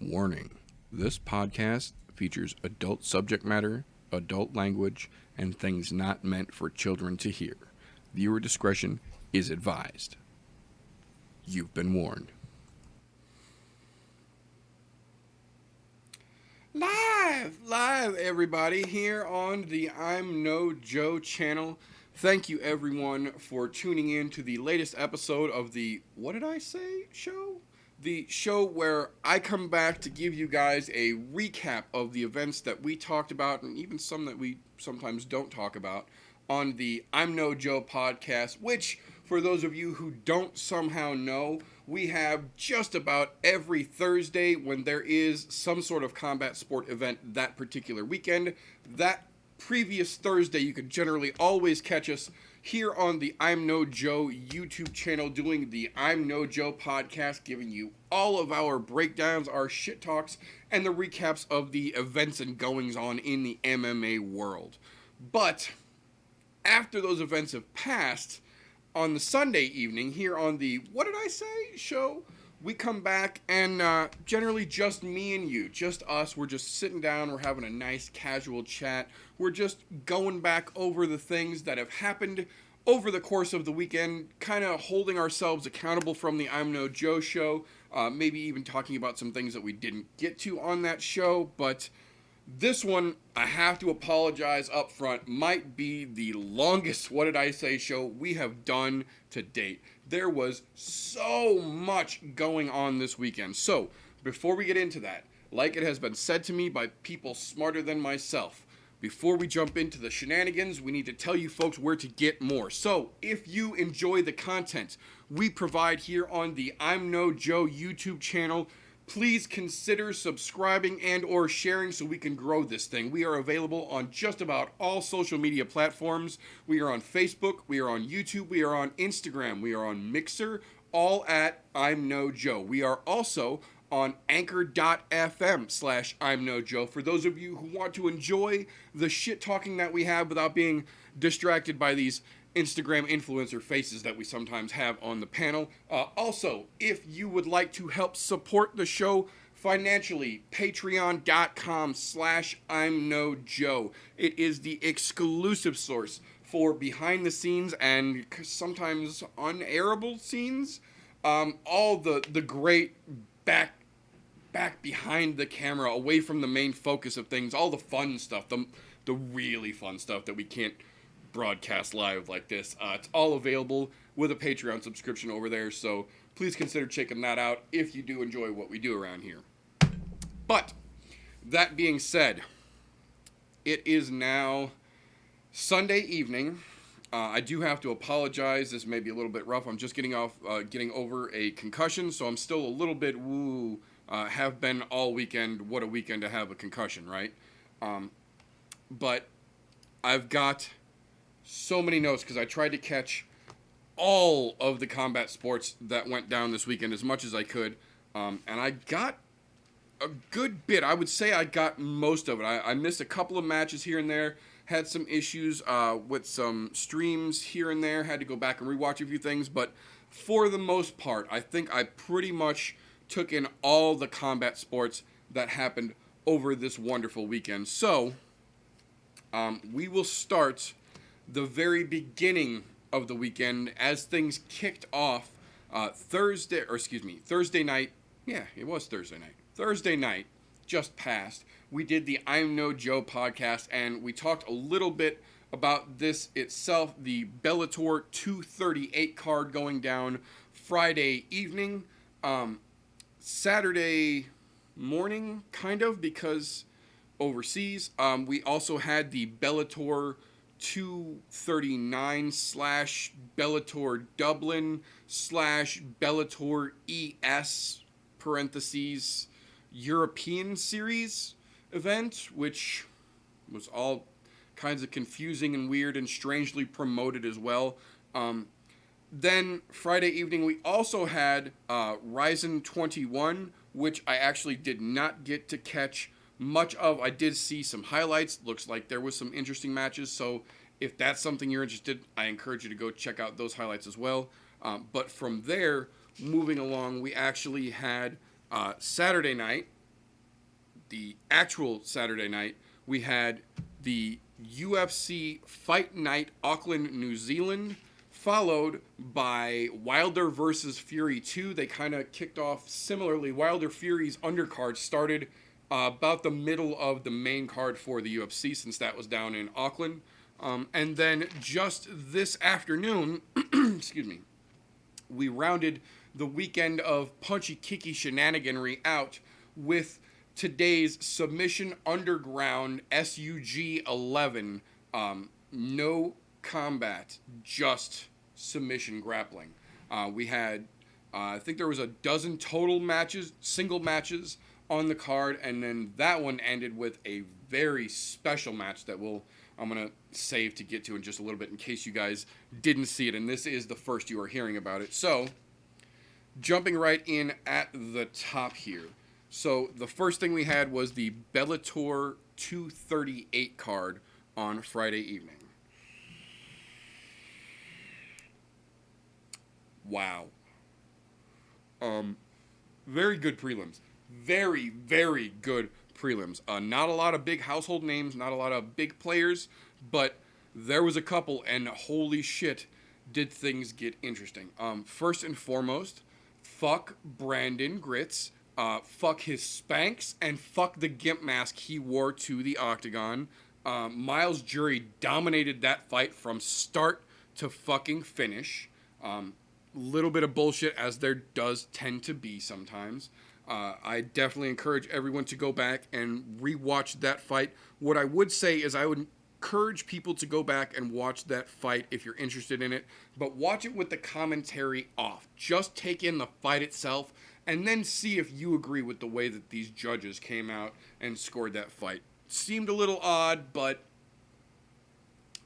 Warning: this podcast features adult subject matter, adult language, and things not meant for children to hear. Viewer discretion is advised. You've been warned. Live, everybody, here on the I'm No Joe channel. Thank you, everyone, for tuning in to the latest episode of the What Did I Say show? The show where I come back to give you guys a recap of the events that we talked about, and even some that we sometimes don't talk about, on the I'm No Joe podcast, which, for those of you who don't somehow know, we have just about every Thursday when there is some sort of combat sport event that particular weekend. That previous Thursday, you could generally always catch us here on the I'm No Joe YouTube channel doing the I'm No Joe podcast, giving you all of our breakdowns, our shit talks, and the recaps of the events and goings on in the MMA world. But after those events have passed, on the Sunday evening here on the What Did I Say show, we come back and generally just me and you, just us. We're just sitting down, we're having a nice casual chat. We're just going back over the things that have happened over the course of the weekend, kind of holding ourselves accountable from the I'm No Joe show, maybe even talking about some things that we didn't get to on that show, but this one, I have to apologize up front, might be the longest What Did I Say show we have done to date. There was so much going on this weekend. So, before we get into that, like it has been said to me by people smarter than myself, before we jump into the shenanigans, we need to tell you folks where to get more. So, if you enjoy the content we provide here on the I'm No Joe YouTube channel, please consider subscribing and or sharing so we can grow this thing. We are available on just about all social media platforms. We are on Facebook, we are on YouTube, we are on Instagram, we are on Mixer, all at I'm No Joe. We are also on anchor.fm/I'm No Joe for those of you who want to enjoy the shit talking that we have without being distracted by these Instagram influencer faces that we sometimes have on the panel. Also, if you would like to help support the show financially, patreon.com/I'm No Joe. It is the exclusive source for behind the scenes and sometimes unairable scenes. All the great back behind the camera, away from the main focus of things, all the fun stuff, the really fun stuff that we can't broadcast live like this. It's all available with a Patreon subscription over there, so please consider checking that out if you do enjoy what we do around here. But that being said, it is now Sunday evening. I do have to apologize. This may be a little bit rough. I'm just getting over a concussion, so I'm still a little bit woo. Have been all weekend. What a weekend to have a concussion, right? But I've got so many notes because I tried to catch all of the combat sports that went down this weekend as much as I could, and I got a good bit. I would say I got most of it. I missed a couple of matches here and there, had some issues with some streams here and there, had to go back and rewatch a few things, but for the most part, I think I pretty much took in all the combat sports that happened over this wonderful weekend. So, we will start the very beginning of the weekend as things kicked off Thursday night. Yeah, it was Thursday night. Thursday night just passed. We did the I'm No Joe podcast, and we talked a little bit about this itself, the Bellator 238 card going down Friday evening, Saturday morning, kind of, because overseas. We also had the Bellator 239 / Bellator Dublin / Bellator ES parentheses European Series event, which was all kinds of confusing and weird and strangely promoted as well. Then Friday evening we also had Ryzen 21, which I actually did not get to catch much of. I did see some highlights. Looks like there was some interesting matches, so if that's something you're interested, I encourage you to go check out those highlights as well. But from there, moving along, we actually had Saturday night, the actual Saturday night, we had the UFC Fight Night Auckland, New Zealand, followed by Wilder versus Fury 2. They kind of kicked off similarly. Wilder Fury's undercard started about the middle of the main card for the UFC, since that was down in Auckland. And then just this afternoon, excuse me, we rounded the weekend of punchy kicky shenaniganry out with today's Submission Underground SUG 11. No combat, just submission grappling. We had, I think there was a dozen total matches, single matches on the card, and then that one ended with a very special match that I'm going to save to get to in just a little bit in case you guys didn't see it, and this is the first you are hearing about it. So, jumping right in at the top here. So, the first thing we had was the Bellator 238 card on Friday evening. Wow. Very good prelims. Very, very good prelims. Not a lot of big household names, not a lot of big players, but there was a couple, and holy shit, did things get interesting. First and foremost, fuck Brandon Grits, fuck his Spanx, and fuck the gimp mask he wore to the octagon. Miles Jury dominated that fight from start to fucking finish. Little bit of bullshit, as there does tend to be sometimes. I definitely encourage everyone to go back and rewatch that fight. What I would say is I would encourage people to go back and watch that fight if you're interested in it, but watch it with the commentary off. Just take in the fight itself and then see if you agree with the way that these judges came out and scored that fight. Seemed a little odd, but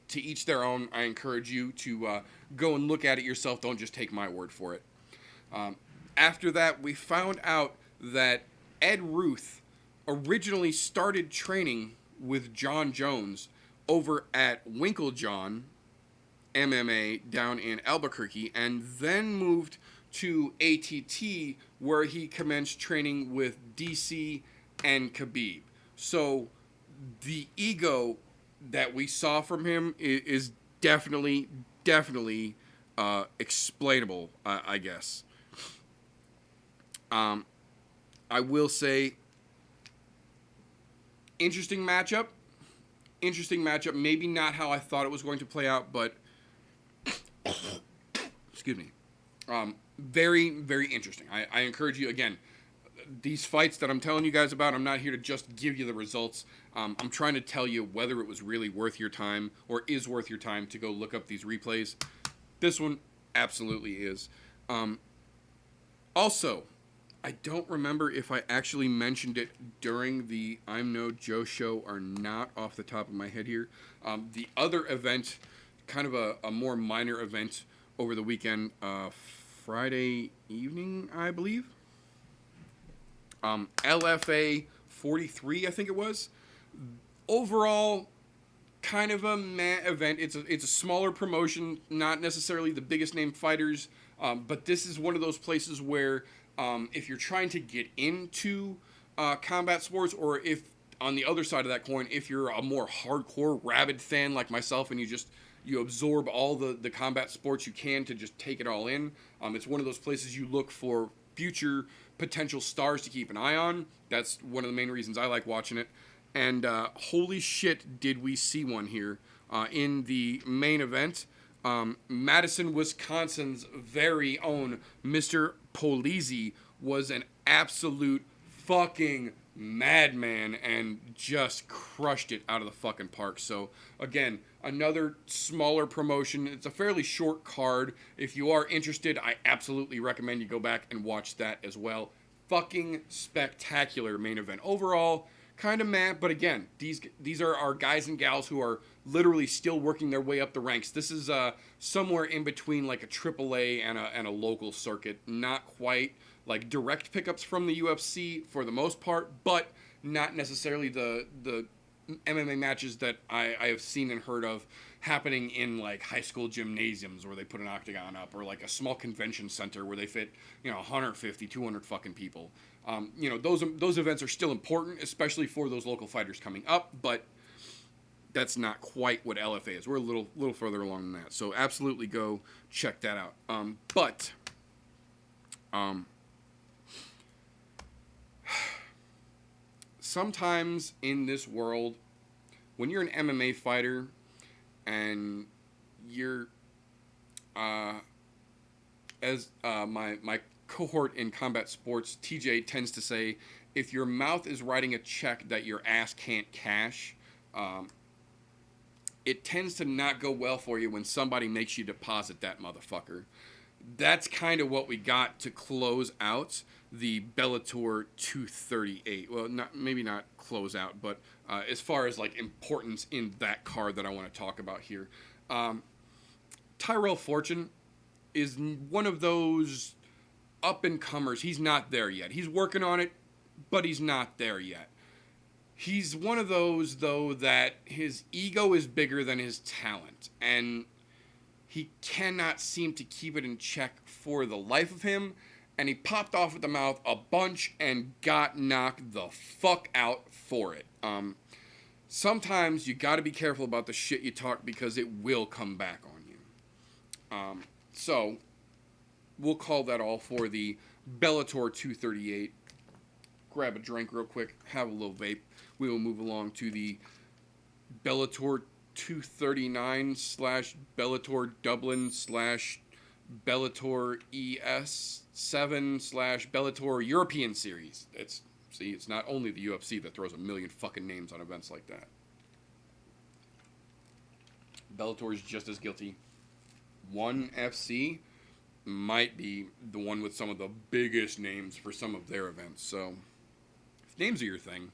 to each their own. I encourage you to go and look at it yourself. Don't just take my word for it. After that, we found out that Ed Ruth originally started training with John Jones over at Winklejohn MMA down in Albuquerque, and then moved to ATT, where he commenced training with DC and Khabib. So the ego that we saw from him is definitely explainable, I guess. I will say, interesting matchup. Maybe not how I thought it was going to play out, but excuse me. Very, very interesting. I encourage you, again, these fights that I'm telling you guys about, I'm not here to just give you the results. I'm trying to tell you whether it was really worth your time or is worth your time to go look up these replays. This one absolutely is. Also, I don't remember if I actually mentioned it during the I'm No Joe show or not off the top of my head here. The other event, kind of a more minor event over the weekend, Friday evening, I believe. LFA 43, I think it was. Overall, kind of a meh event. It's a smaller promotion, not necessarily the biggest name fighters, but this is one of those places where if you're trying to get into combat sports, or if on the other side of that coin, if you're a more hardcore rabid fan like myself and you absorb all the combat sports you can to just take it all in, it's one of those places you look for future potential stars to keep an eye on. That's one of the main reasons I like watching it. And holy shit, did we see one here in the main event. Madison, Wisconsin's very own Mr. Polizzi was an absolute fucking madman and just crushed it out of the fucking park. So again, another smaller promotion. It's a fairly short card. If you are interested, I absolutely recommend you go back and watch that as well. Fucking spectacular main event. Overall, kind of mad, but again, these are our guys and gals who are literally still working their way up the ranks. This is somewhere in between like a AAA and a local circuit. Not quite like direct pickups from the UFC for the most part, but not necessarily the MMA matches that I have seen and heard of happening in like high school gymnasiums where they put an octagon up, or like a small convention center where they fit 150, 200 fucking people. Those events are still important, especially for those local fighters coming up, but that's not quite what LFA is. We're a little further along than that. So absolutely go check that out. But sometimes in this world, when you're an MMA fighter and you're, as my cohort in combat sports, TJ, tends to say, if your mouth is writing a check that your ass can't cash, it tends to not go well for you when somebody makes you deposit that motherfucker. That's kind of what we got to close out the Bellator 238. Well, maybe not close out, but as far as like importance in that card that I want to talk about here, Tyrell Fortune is one of those up and comers. He's not there yet. He's working on it, but he's not there yet. He's one of those, though, that his ego is bigger than his talent, and he cannot seem to keep it in check for the life of him, and he popped off at the mouth a bunch and got knocked the fuck out for it. Sometimes you gotta be careful about the shit you talk because it will come back on you. So, we'll call that all for the Bellator 238. Grab a drink real quick, have a little vape. We will move along to the Bellator 239 / Bellator Dublin / Bellator ES7 / Bellator European Series. It's not only the UFC that throws a million fucking names on events like that. Bellator is just as guilty. ONE FC might be the one with some of the biggest names for some of their events. So, if names are your thing,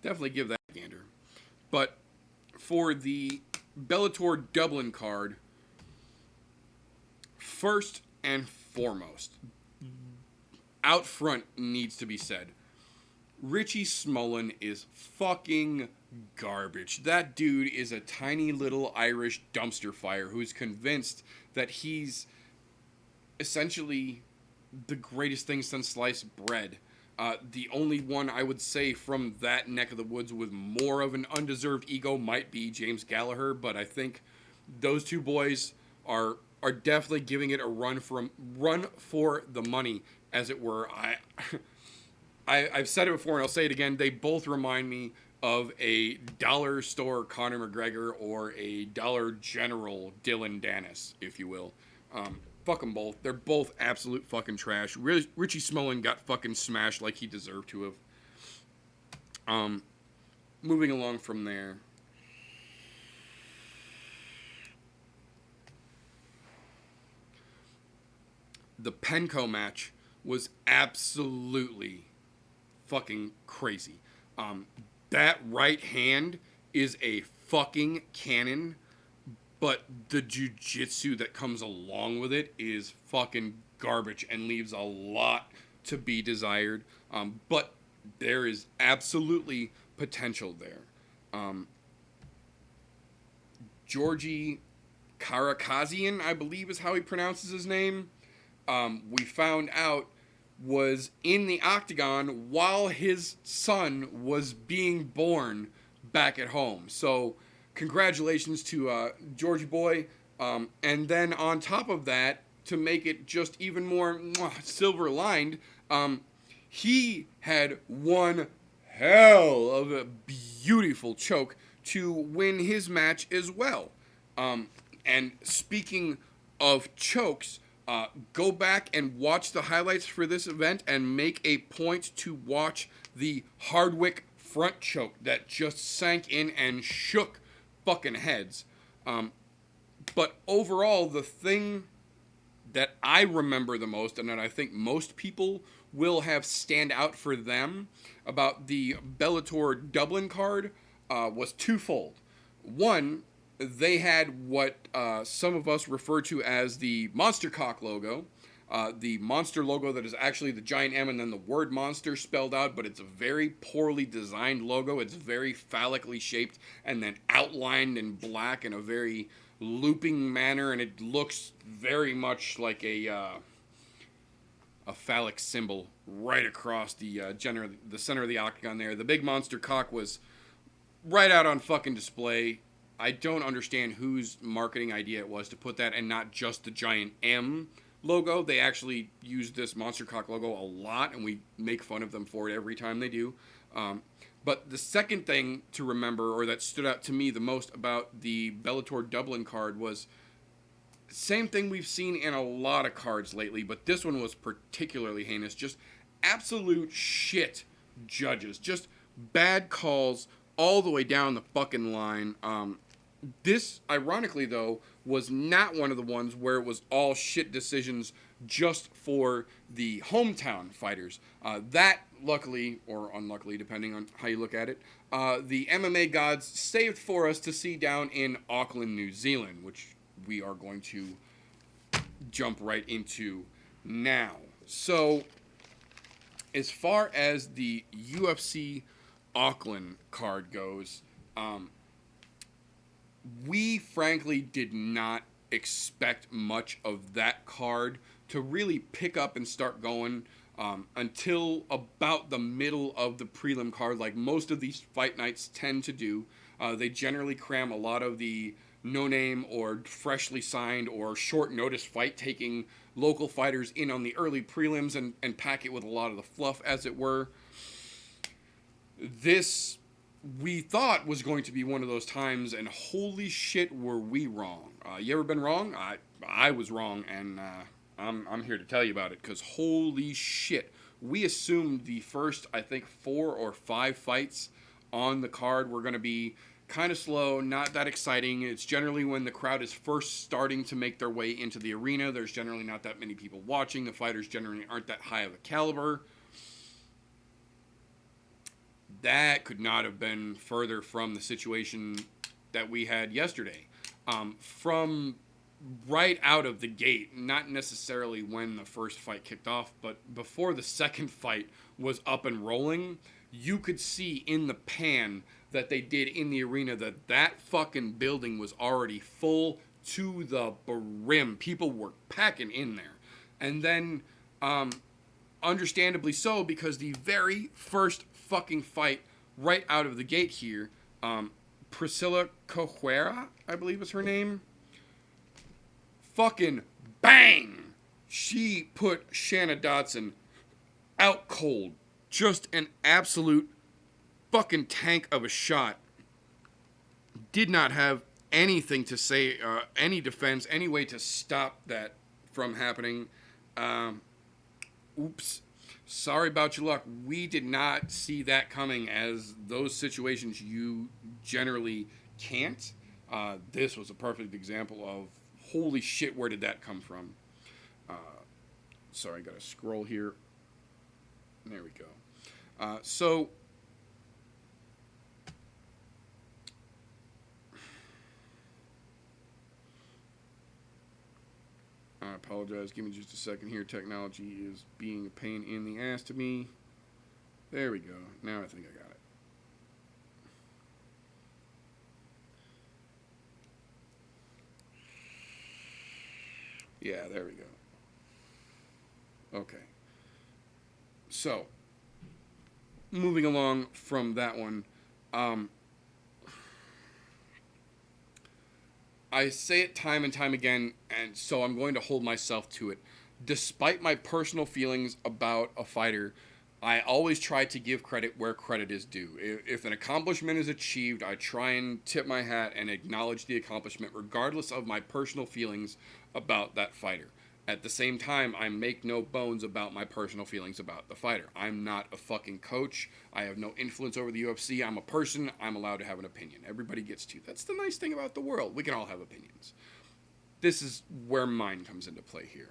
definitely give that a gander. But for the Bellator Dublin card, first and foremost, out front needs to be said, Richie Smullen is fucking garbage. That dude is a tiny little Irish dumpster fire who's convinced that he's essentially the greatest thing since sliced bread. The only one I would say from that neck of the woods with more of an undeserved ego might be James Gallagher, but I think those two boys are definitely giving it a run for the money, as it were. I've said it before and I'll say it again. They both remind me of a dollar store Conor McGregor or a Dollar General Dylan Dennis, if you will. Fuck them both. They're both absolute fucking trash. Richie Smullen got fucking smashed like he deserved to have. Moving along from there. The Penco match was absolutely fucking crazy. That right hand is a fucking cannon, but the jiu-jitsu that comes along with it is fucking garbage and leaves a lot to be desired. But there is absolutely potential there. Georgi Karakazian, I believe is how he pronounces his name, we found out was in the octagon while his son was being born back at home. So congratulations to Georgie boy. And then on top of that, to make it just even more silver lined, he had one hell of a beautiful choke to win his match as well. And speaking of chokes, go back and watch the highlights for this event and make a point to watch the Hardwick front choke that just sank in and shook fucking heads. But overall, the thing that I remember the most, and that I think most people will have stand out for them about the Bellator Dublin card, was twofold. One, they had what some of us refer to as the Monster Cock logo. The monster logo that is actually the giant M and then the word monster spelled out, but it's a very poorly designed logo. It's very phallically shaped and then outlined in black in a very looping manner, and it looks very much like a phallic symbol right across the the center of the octagon there. The big monster cock was right out on fucking display. I don't understand whose marketing idea it was to put that and not just the giant M logo. They actually use this monster cock logo a lot, and we make fun of them for it every time they do. But the second thing to remember, or that stood out to me the most about the Bellator Dublin card, was same thing we've seen in a lot of cards lately, but this one was particularly heinous. Just absolute shit judges. Just bad calls all the way down the fucking line. This, ironically, though, was not one of the ones where it was all shit decisions just for the hometown fighters. That, luckily, or unluckily, depending on how you look at it, the MMA gods saved for us to see down in Auckland, New Zealand, which we are going to jump right into now. So, as far as the UFC Auckland card goes, we frankly did not expect much of that card to really pick up and start going until about the middle of the prelim card, like most of these fight nights tend to do. They generally cram a lot of the no-name or freshly signed or short notice fight taking local fighters in on the early prelims and pack it with a lot of the fluff, as it were. This, we thought, was going to be one of those times, and holy shit, were we wrong. You ever been wrong? I was wrong, and I'm here to tell you about it, because holy shit. We assumed the first, I think, 4 or 5 fights on the card were going to be kind of slow, not that exciting. It's generally when the crowd is first starting to make their way into the arena. There's generally not that many people watching. The fighters generally aren't that high of a caliber. That could not have been further from the situation that we had yesterday. From right out of the gate, not necessarily when the first fight kicked off, but before the second fight was up and rolling, you could see in the pan that they did in the arena that fucking building was already full to the brim. People were packing in there. And then, understandably so, because the very first fucking fight right out of the gate here, Priscilla Cohuera, I believe is her name, fucking bang! She put Shanna Dotson out cold. Just an absolute fucking tank of a shot. Did not have anything to say, any defense, any way to stop that from happening. Oops. Sorry about your luck. We did not see that coming, as those situations you generally can't. This was a perfect example of, holy shit, where did that come from? Sorry, I gotta scroll here. There we go. So, I apologize. Give me just a second here. Technology is being a pain in the ass to me. There we go. Now I think I got it. Yeah, there we go. Okay. So, moving along from that one, I say it time and time again, and so I'm going to hold myself to it. Despite my personal feelings about a fighter, I always try to give credit where credit is due. If an accomplishment is achieved, I try and tip my hat and acknowledge the accomplishment, regardless of my personal feelings about that fighter. At the same time, I make no bones about my personal feelings about the fighter. I'm not a fucking coach. I have no influence over the UFC. I'm a person. I'm allowed to have an opinion. Everybody gets to. That's the nice thing about the world. We can all have opinions. This is where mine comes into play here.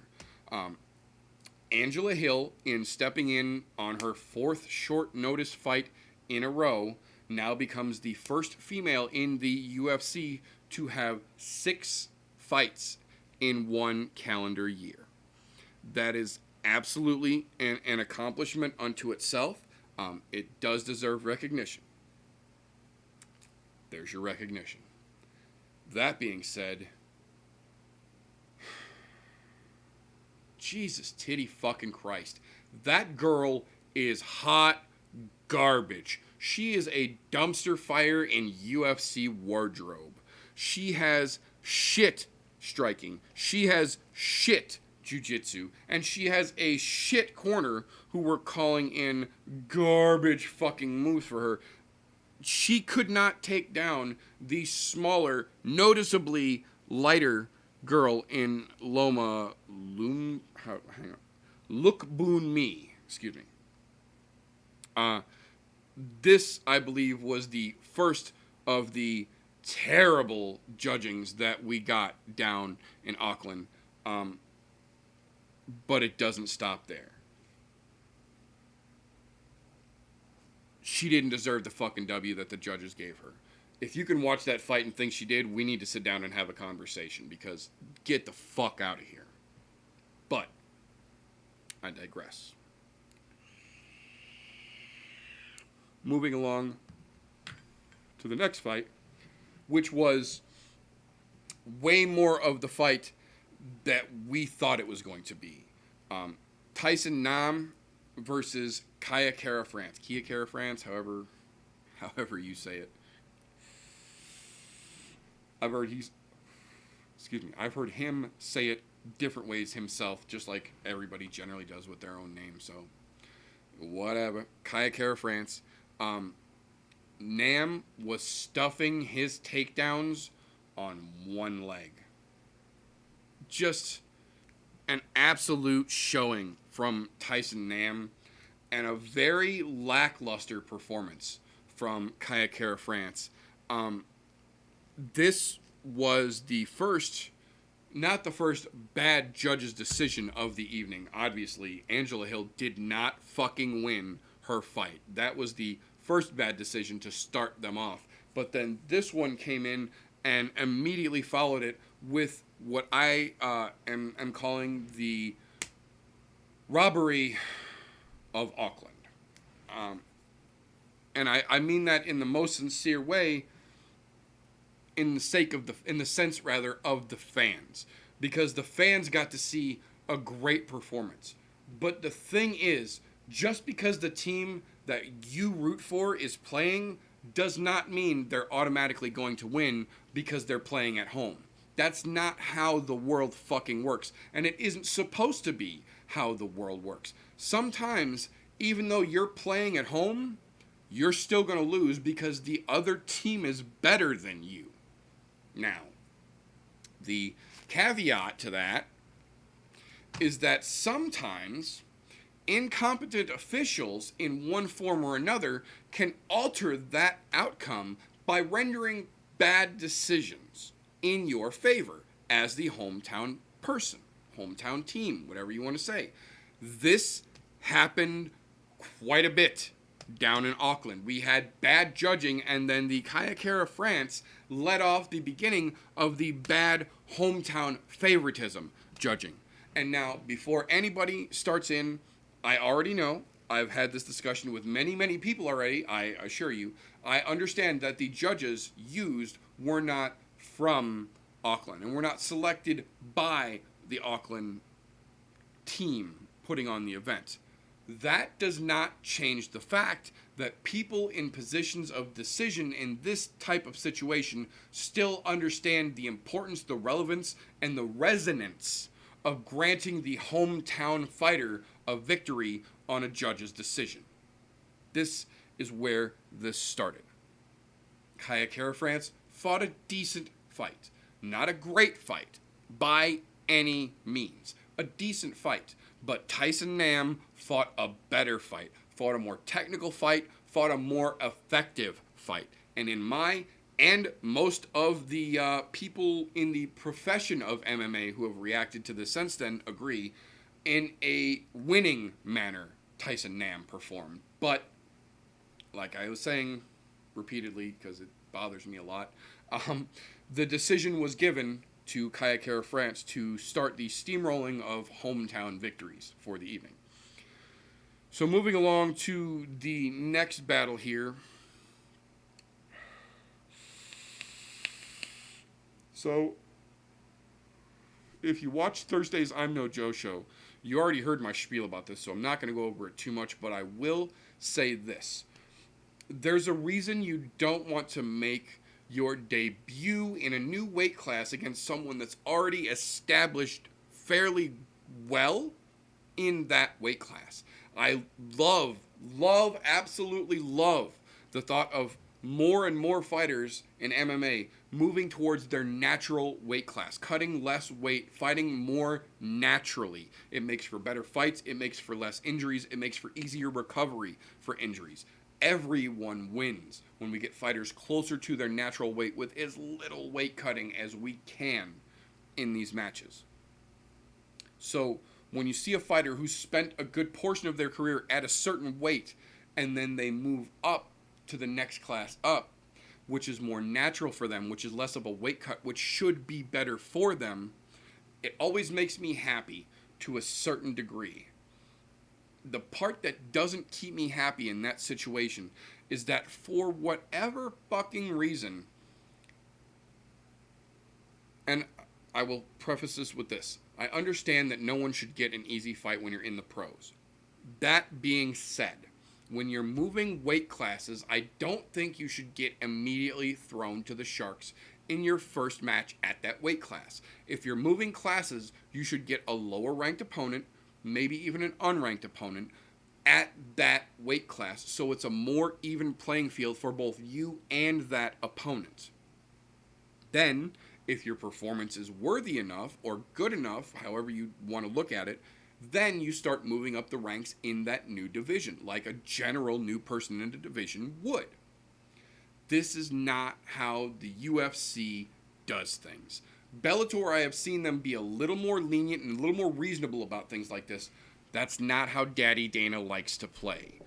Angela Hill, in stepping in on her 4th short notice fight in a row, now becomes the first female in the UFC to have 6 fights in 1 calendar year. That is absolutely an accomplishment unto itself. It does deserve recognition. There's your recognition. That being said, Jesus titty fucking Christ. That girl is hot garbage. She is a dumpster fire in UFC wardrobe. She has shit striking. She has shit jiu-jitsu. And she has a shit corner who were calling in garbage fucking moves for her. She could not take down the smaller, noticeably lighter girl in hang on. Look Boon Me. Excuse me. This, I believe, was the first of the terrible judgings that we got down in Auckland. But it doesn't stop there. She didn't deserve the fucking W that the judges gave her. If you can watch that fight and think she did, we need to sit down and have a conversation, because get the fuck out of here. But I digress. Moving along to the next fight, which was way more of the fight that we thought it was going to be. Tyson Nam versus Kia Kara-France. Kia Kara-France, however you say it. I've heard him say it different ways himself, just like everybody generally does with their own name. So, whatever. Kia Kara-France. Nam was stuffing his takedowns on one leg. Just an absolute showing from Tyson Nam, and a very lackluster performance from Kia Kara-France. This was not the first bad judge's decision of the evening. Obviously, Angela Hill did not fucking win her fight. That was the first bad decision to start them off. But then this one came in and immediately followed it with what I am calling the robbery of Auckland. And I mean that in the most sincere way, in the sense of the fans, because the fans got to see a great performance. But the thing is, just because the team that you root for is playing does not mean they're automatically going to win because they're playing at home. That's not how the world fucking works, and it isn't supposed to be how the world works. Sometimes, even though you're playing at home, you're still going to lose because the other team is better than you. Now, the caveat to that is that sometimes incompetent officials in one form or another can alter that outcome by rendering bad decisions in your favor as the hometown person, hometown team, whatever you want to say. This happened quite a bit down in Auckland. We had bad judging, and then the Kia Kara-France led off the beginning of the bad hometown favoritism judging. And now, before anybody starts in, I already know, I've had this discussion with many, many people already, I assure you, I understand that the judges used were not from Auckland, and were not selected by the Auckland team putting on the event. That does not change the fact that people in positions of decision in this type of situation still understand the importance, the relevance, and the resonance of granting the hometown fighter a victory on a judge's decision. This is where this started. Kia Kara-France fought a decent fight. Not a great fight, by any means. A decent fight. But Tyson Nam fought a better fight, fought a more technical fight, fought a more effective fight. And in my and most of the people in the profession of MMA who have reacted to this since then agree, in a winning manner, Tyson Nam performed. But, like I was saying repeatedly, because it bothers me a lot, the decision was given to Kia Kara-France to start the steamrolling of hometown victories for the evening. So moving along to the next battle here. So, if you watch Thursday's I'm No Joe show, You already heard my spiel about this, so I'm not going to go over it too much, but I will say this. There's a reason you don't want to make your debut in a new weight class against someone that's already established fairly well in that weight class. I absolutely love the thought of more and more fighters in MMA moving towards their natural weight class, cutting less weight, fighting more naturally. It makes for better fights, it makes for less injuries, it makes for easier recovery for injuries. Everyone wins when we get fighters closer to their natural weight with as little weight cutting as we can in these matches. So when you see a fighter who's spent a good portion of their career at a certain weight and then they move up to the next class up, which is more natural for them, which is less of a weight cut, which should be better for them, it always makes me happy to a certain degree. The part that doesn't keep me happy in that situation is that for whatever fucking reason, and I will preface this with this, I understand that no one should get an easy fight when you're in the pros. That being said, when you're moving weight classes, I don't think you should get immediately thrown to the sharks in your first match at that weight class. If you're moving classes, you should get a lower ranked opponent, maybe even an unranked opponent, at that weight class, so it's a more even playing field for both you and that opponent. Then, if your performance is worthy enough or good enough, however you want to look at it, then you start moving up the ranks in that new division, like a general new person in the division would. This is not how the UFC does things. Bellator, I have seen them be a little more lenient and a little more reasonable about things like this. That's not how Daddy Dana likes to play.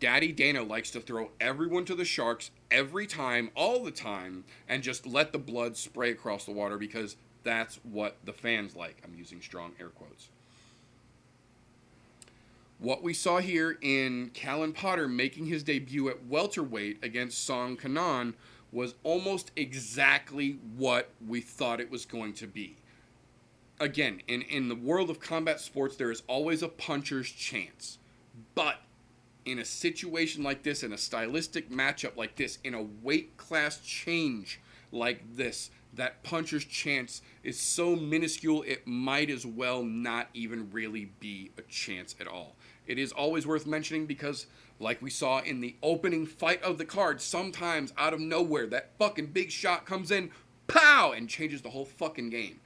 Daddy Dana likes to throw everyone to the sharks every time, all the time, and just let the blood spray across the water because that's what the fans like. I'm using strong air quotes. What we saw here in Callan Potter making his debut at welterweight against Song Kanan was almost exactly what we thought it was going to be. Again, in the world of combat sports, there is always a puncher's chance. But in a situation like this, in a stylistic matchup like this, in a weight class change like this, that puncher's chance is so minuscule it might as well not even really be a chance at all. It is always worth mentioning because, like we saw in the opening fight of the card, sometimes out of nowhere, that fucking big shot comes in, pow, and changes the whole fucking game.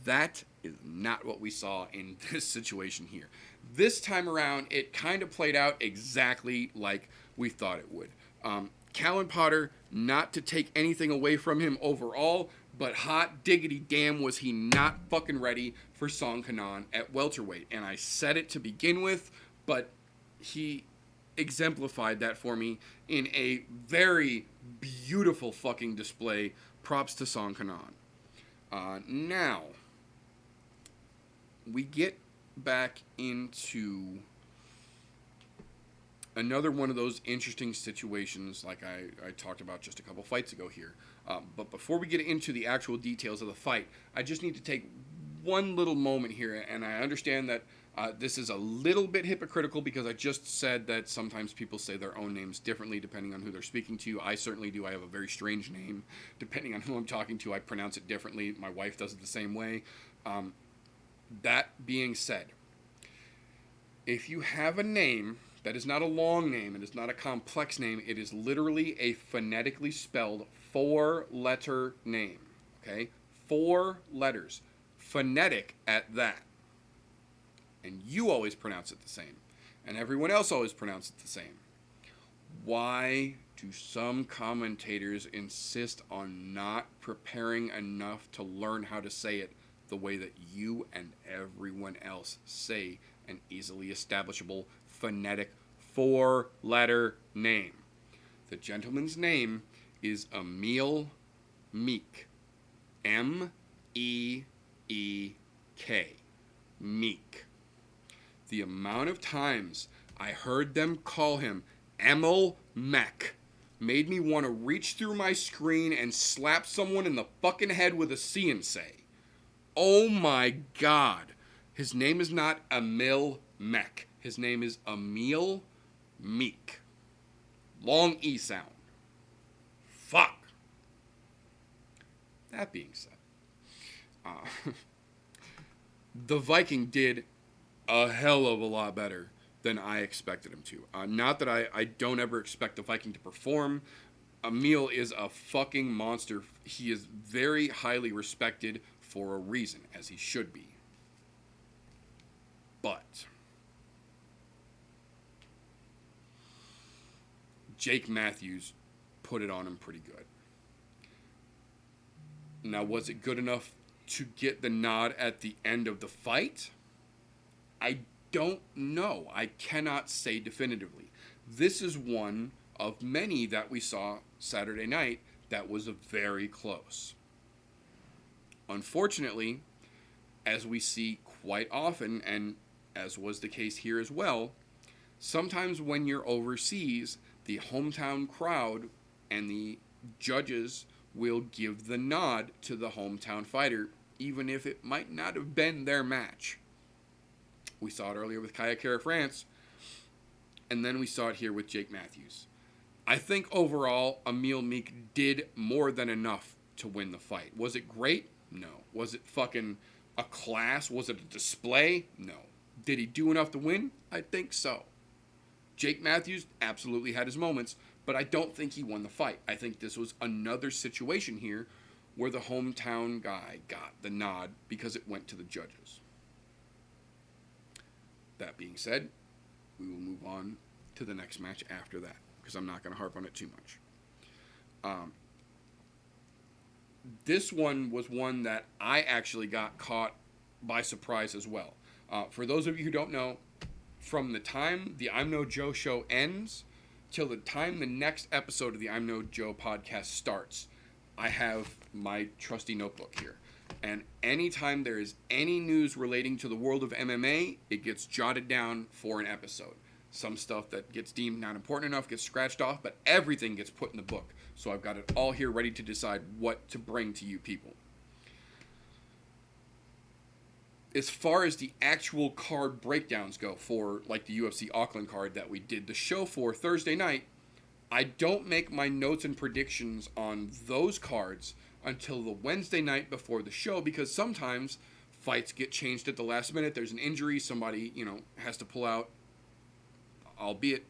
That is not what we saw in this situation here. This time around, it kind of played out exactly like we thought it would. Callan Potter, not to take anything away from him overall, but hot diggity damn was he not fucking ready for Song Kanan at welterweight. And I said it to begin with, but he exemplified that for me in a very beautiful fucking display. Props to Song Kanan. Now, we get back into another one of those interesting situations like I talked about just a couple fights ago here. But before we get into the actual details of the fight, I just need to take one little moment here, and I understand that this is a little bit hypocritical because I just said that sometimes people say their own names differently depending on who they're speaking to. I certainly do. I have a very strange name. Depending on who I'm talking to, I pronounce it differently. My wife does it the same way. That being said, if you have a name that is not a long name and it's not a complex name, it is literally a phonetically spelled 4-letter name. Okay? 4 letters. Phonetic at that. And you always pronounce it the same. And everyone else always pronounces it the same. Why do some commentators insist on not preparing enough to learn how to say it the way that you and everyone else say an easily establishable phonetic 4-letter name? The gentleman's name is Emil Meek. M-E-E-K. Meek. The amount of times I heard them call him Emil Meck made me want to reach through my screen and slap someone in the fucking head with a CNC. Oh my god. His name is not Emil Meck. His name is Emil Meek. Long E sound. Fuck. That being said, the Viking did a hell of a lot better than I expected him to. Not that I don't ever expect the Viking to perform. Emil is a fucking monster. He is very highly respected for a reason, as he should be. But Jake Matthews put it on him pretty good. Now, was it good enough to get the nod at the end of the fight? I don't know. I cannot say definitively. This is one of many that we saw Saturday night that was very close. Unfortunately, as we see quite often, and as was the case here as well, sometimes when you're overseas, the hometown crowd and the judges will give the nod to the hometown fighter, even if it might not have been their match. We saw it earlier with Kaya Kara France, and then we saw it here with Jake Matthews. I think overall, Emil Meek did more than enough to win the fight. Was it great? No. Was it fucking a class? Was it a display? No. Did he do enough to win? I think so. Jake Matthews absolutely had his moments, but I don't think he won the fight. I think this was another situation here where the hometown guy got the nod because it went to the judges. That being said, we will move on to the next match after that, because I'm not going to harp on it too much. This one was one that I actually got caught by surprise as well. For those of you who don't know, from the time the I'm No Joe show ends till the time the next episode of the I'm No Joe podcast starts, I have my trusty notebook here. And anytime there is any news relating to the world of MMA, it gets jotted down for an episode. Some stuff that gets deemed not important enough gets scratched off, but everything gets put in the book. So I've got it all here ready to decide what to bring to you people. As far as the actual card breakdowns go for like the UFC Auckland card that we did the show for Thursday night, I don't make my notes and predictions on those cards until the Wednesday night before the show, because sometimes fights get changed at the last minute. There's an injury, somebody, has to pull out. Albeit,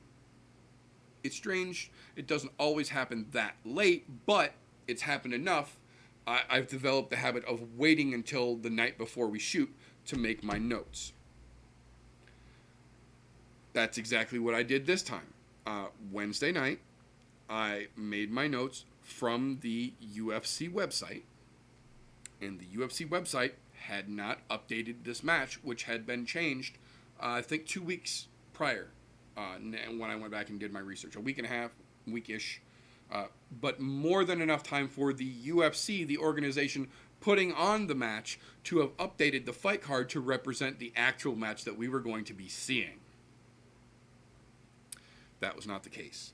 it's strange. It doesn't always happen that late, but it's happened enough. I've developed the habit of waiting until the night before we shoot to make my notes. That's exactly what I did this time. Wednesday night, I made my notes from the UFC website, and the UFC website had not updated this match, which had been changed, I think 2 weeks prior, when I went back and did my research. A week and a half, weekish, but more than enough time for the UFC, the organization putting on the match, to have updated the fight card to represent the actual match that we were going to be seeing. That was not the case.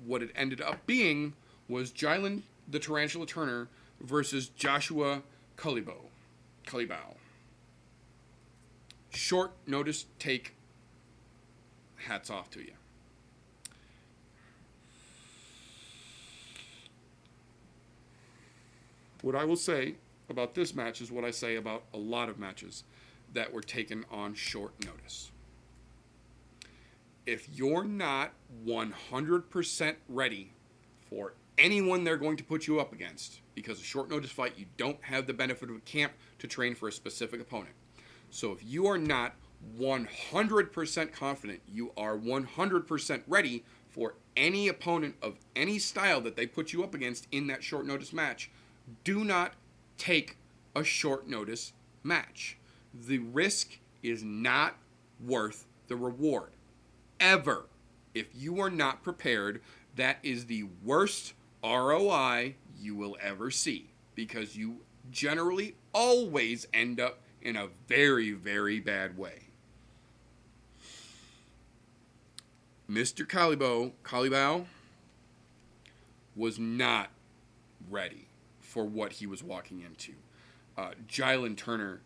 What it ended up being was Jylan the Tarantula Turner versus Joshua Culibao. Short notice take. Hats off to you. What I will say about this match is what I say about a lot of matches that were taken on short notice. If you're not 100% ready for anyone they're going to put you up against, because a short notice fight, you don't have the benefit of a camp to train for a specific opponent. So if you are not 100% confident, you are 100% ready for any opponent of any style that they put you up against in that short notice match, do not take a short notice match. The risk is not worth the reward. Ever. If you are not prepared, that is the worst ROI you will ever see, because you generally always end up in a very, very bad way. Mr. Culibao was not ready for what he was walking into. Jylan Turner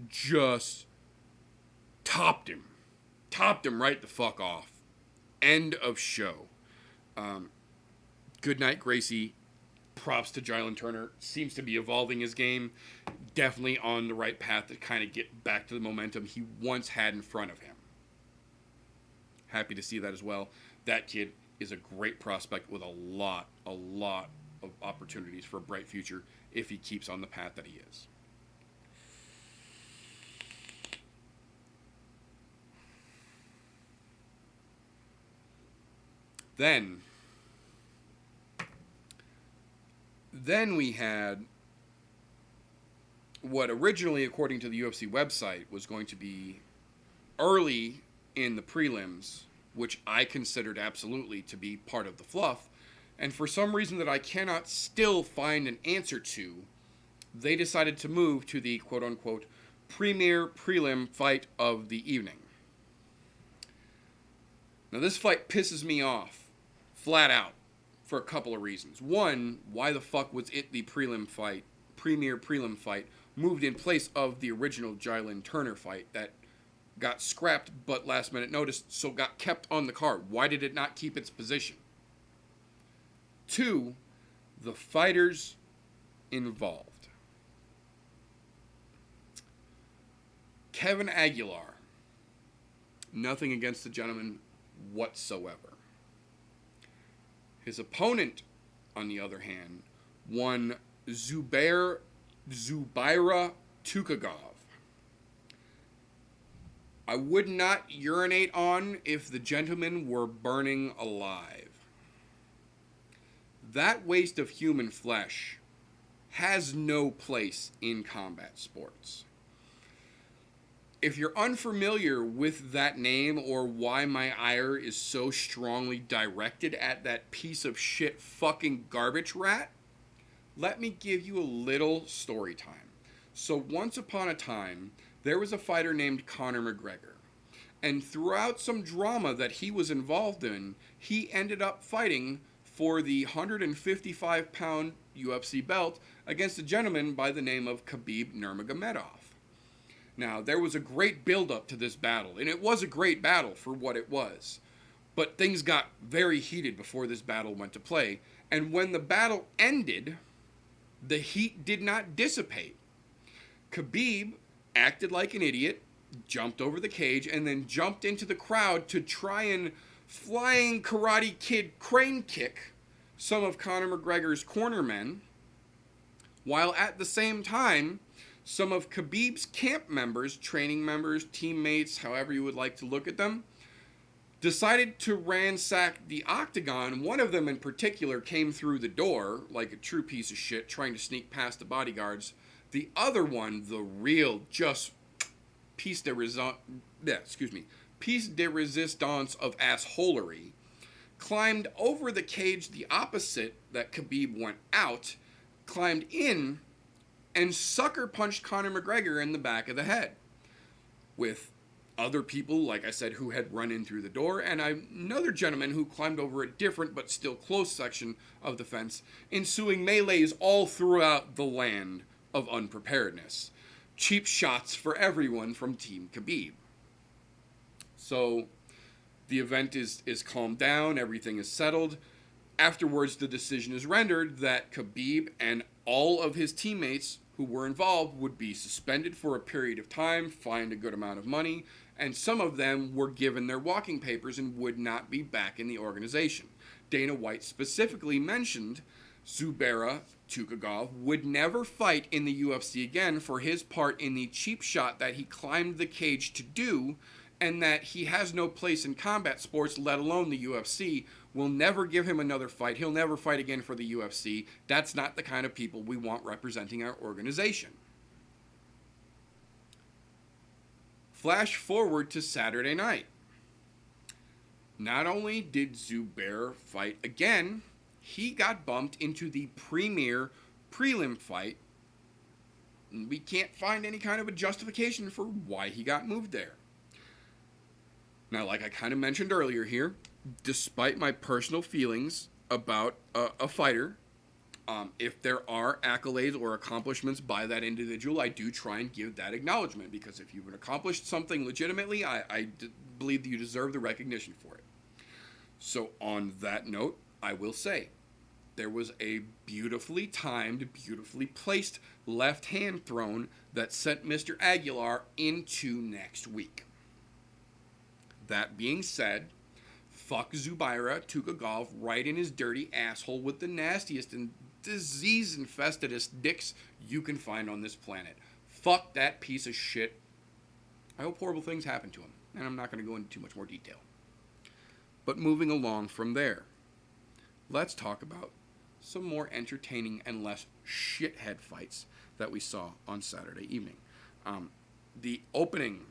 just Topped him. Topped him right the fuck off. End of show. Good night, Gracie. Props to Jalen Turner. Seems to be evolving his game. Definitely on the right path to kind of get back to the momentum he once had in front of him. Happy to see that as well. That kid is a great prospect with a lot of opportunities for a bright future if he keeps on the path that he is. Then we had what originally, according to the UFC website, was going to be early in the prelims, which I considered absolutely to be part of the fluff. And for some reason that I cannot still find an answer to, they decided to move to the quote-unquote premier prelim fight of the evening. Now, this fight pisses me off, flat out, for a couple of reasons. One, why the fuck was it the premier prelim fight, moved in place of the original Jalen Turner fight that got scrapped but last minute notice, so got kept on the card? Why did it not keep its position? Two, the fighters involved. Kevin Aguilar. Nothing against the gentleman whatsoever. His opponent, on the other hand, won Zubaira Tukhugov. I would not urinate on if the gentleman were burning alive. That waste of human flesh has no place in combat sports. If you're unfamiliar with that name or why my ire is so strongly directed at that piece of shit fucking garbage rat, let me give you a little story time. So once upon a time, there was a fighter named Conor McGregor. And throughout some drama that he was involved in, he ended up fighting for the 155-pound UFC belt against a gentleman by the name of Khabib Nurmagomedov. Now, there was a great build-up to this battle, and it was a great battle for what it was. But things got very heated before this battle went to play, and when the battle ended, the heat did not dissipate. Khabib acted like an idiot, jumped over the cage, and then jumped into the crowd to try and flying Karate Kid crane kick some of Conor McGregor's cornermen, while at the same time, some of Khabib's camp members, training members, teammates, however you would like to look at them, decided to ransack the octagon. One of them in particular came through the door like a true piece of shit, trying to sneak past the bodyguards. The other one, the real just piece de resistance of assholery, climbed over the cage the opposite that Khabib went out, climbed in, and sucker punched Conor McGregor in the back of the head. With other people, like I said, who had run in through the door, and another gentleman who climbed over a different but still close section of the fence, ensuing melees all throughout the land of unpreparedness. Cheap shots for everyone from Team Khabib. So the event is calmed down, everything is settled. Afterwards, the decision is rendered that Khabib and all of his teammates who were involved would be suspended for a period of time, fined a good amount of money, and some of them were given their walking papers and would not be back in the organization. Dana White specifically mentioned Zubaira Tukhugov would never fight in the UFC again for his part in the cheap shot that he climbed the cage to do, and that he has no place in combat sports, let alone the UFC. We'll never give him another fight. He'll never fight again for the UFC. That's not the kind of people we want representing our organization. Flash forward to Saturday night. Not only did Zubair fight again, he got bumped into the premier prelim fight. We can't find any kind of a justification for why he got moved there. Now, like I kind of mentioned earlier here, despite my personal feelings about a fighter, If there are accolades or accomplishments by that individual, I do try and give that acknowledgement, because if you've accomplished something legitimately, I believe that you deserve the recognition for it. So on that note, I will say there was a beautifully timed, beautifully placed left hand thrown that sent Mr. Aguilar into next week. That being said, fuck Zubaira Tukagov right in his dirty asshole with the nastiest and disease-infestedest dicks you can find on this planet. Fuck that piece of shit. I hope horrible things happen to him, and I'm not going to go into too much more detail. But moving along from there, let's talk about some more entertaining and less shithead fights that we saw on Saturday evening. The opening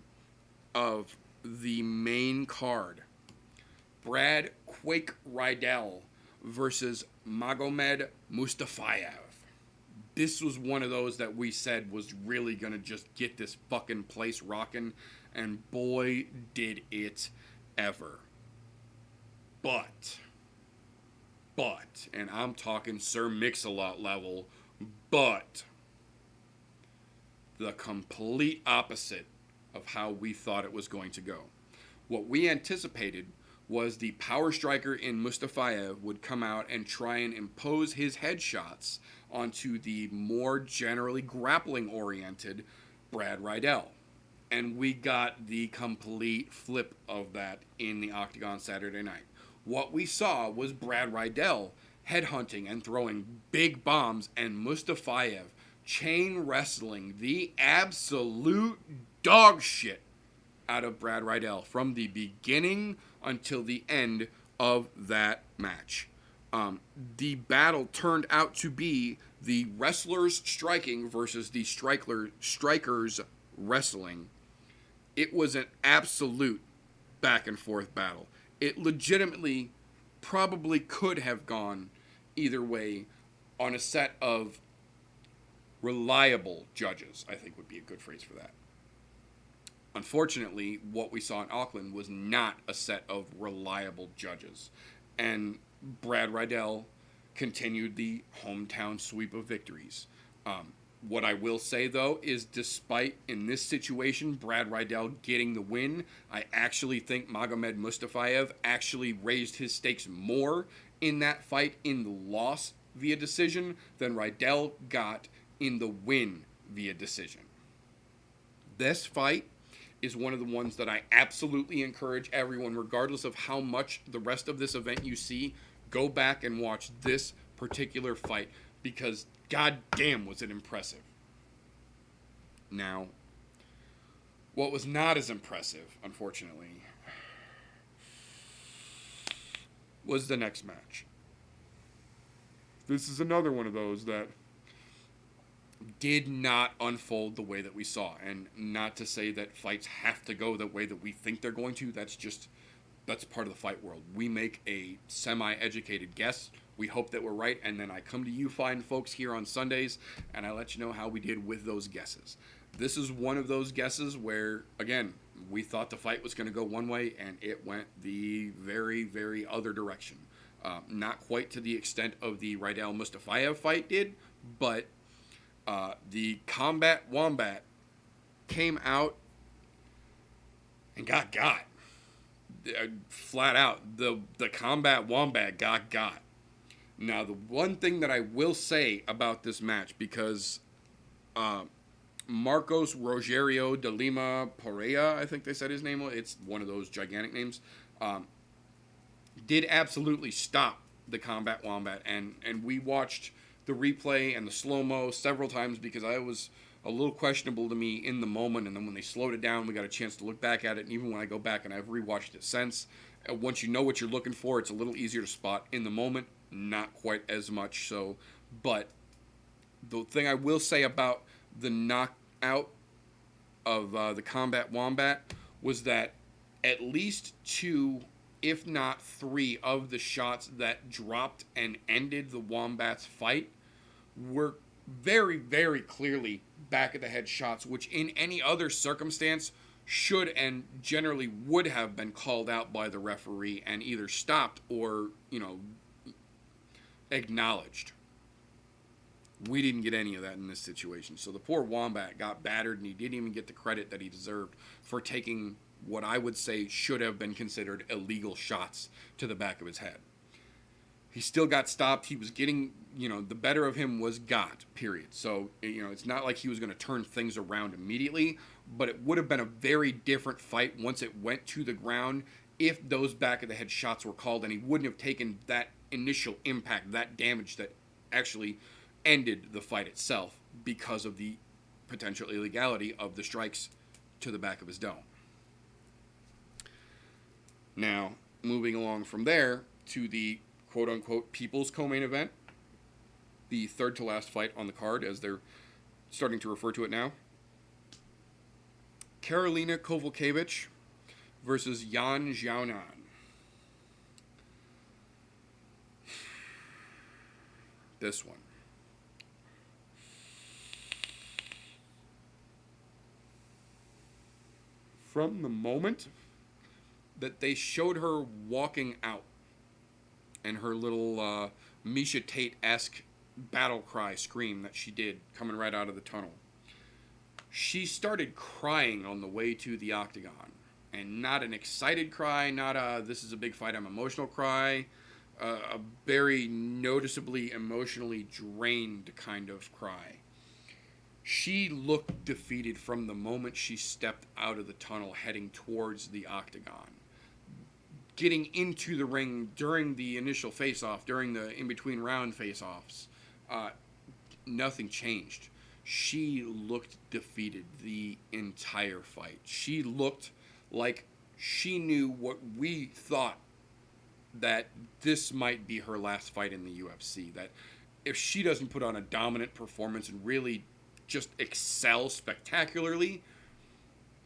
of the main card, Brad Quake Rydell versus Magomed Mustafayev. This was one of those that we said was really going to just get this fucking place rocking, and boy, did it ever. But, and I'm talking Sir Mix-a-Lot level, but the complete opposite of how we thought it was going to go. What we anticipated was the power striker in Mustafayev would come out and try and impose his headshots onto the more generally grappling-oriented Brad Rydell. And we got the complete flip of that in the Octagon Saturday night. What we saw was Brad Rydell headhunting and throwing big bombs, and Mustafayev chain wrestling the absolute dog shit out of Brad Rydell from the beginning until the end of that match. The battle turned out to be the wrestlers striking versus the strikers wrestling. It was an absolute back and forth battle. It legitimately probably could have gone either way on a set of reliable judges, I think would be a good phrase for that. Unfortunately, what we saw in Auckland was not a set of reliable judges. And Brad Rydell continued the hometown sweep of victories. What I will say, though, is despite, in this situation, Brad Rydell getting the win, I actually think Magomed Mustafayev actually raised his stakes more in that fight in the loss via decision than Rydell got in the win via decision. This fight is one of the ones that I absolutely encourage everyone, regardless of how much the rest of this event you see, go back and watch this particular fight, because goddamn was it impressive. Now, what was not as impressive, unfortunately, was the next match. This is another one of those that did not unfold the way that we saw. And not to say that fights have to go the way that we think they're going to. That's part of the fight world. We make a semi-educated guess. We hope that we're right. And then I come to you fine folks here on Sundays, and I let you know how we did with those guesses. This is one of those guesses where, again, we thought the fight was going to go one way, and it went the very, very other direction. Not quite to the extent of the Rydell Mustafayev fight did, but the Combat Wombat came out and got. Flat out, the Combat Wombat got. Now, the one thing that I will say about this match, because Marcos Rogerio de Lima Pereira, I think they said his name was, it's one of those gigantic names, did absolutely stop the Combat Wombat, and we watched the replay and the slow-mo several times, because I was a little questionable to me in the moment, and then when they slowed it down, we got a chance to look back at it, and even when I go back and I've rewatched it since, once you know what you're looking for, it's a little easier to spot. In the moment, not quite as much so. But the thing I will say about the knockout of the Combat Wombat was that at least 2, if not 3, of the shots that dropped and ended the Wombat's fight were very, very clearly back of the head shots, which in any other circumstance should and generally would have been called out by the referee and either stopped or, acknowledged. We didn't get any of that in this situation. So the poor Wombat got battered, and he didn't even get the credit that he deserved for taking what I would say should have been considered illegal shots to the back of his head. He still got stopped. He was getting, the better of him was got, period. So, it's not like he was going to turn things around immediately, but it would have been a very different fight once it went to the ground if those back of the head shots were called, and he wouldn't have taken that initial impact, that damage that actually ended the fight itself because of the potential illegality of the strikes to the back of his dome. Now, moving along from there to the quote-unquote people's co-main event, the third to last fight on the card, as they're starting to refer to it now. Karolina Kowalkiewicz versus Yan Xiaonan. This one. From the moment that they showed her walking out and her little Misha Tate-esque battle cry scream that she did coming right out of the tunnel, she started crying on the way to the octagon. And not an excited cry, not a this is a big fight, I'm emotional cry, a very noticeably emotionally drained kind of cry. She looked defeated from the moment she stepped out of the tunnel heading towards the octagon. Getting into the ring during the initial face-off, during the in-between round face-offs, nothing changed. She looked defeated the entire fight. She looked like she knew what we thought, that this might be her last fight in the UFC. That if she doesn't put on a dominant performance and really just excel spectacularly,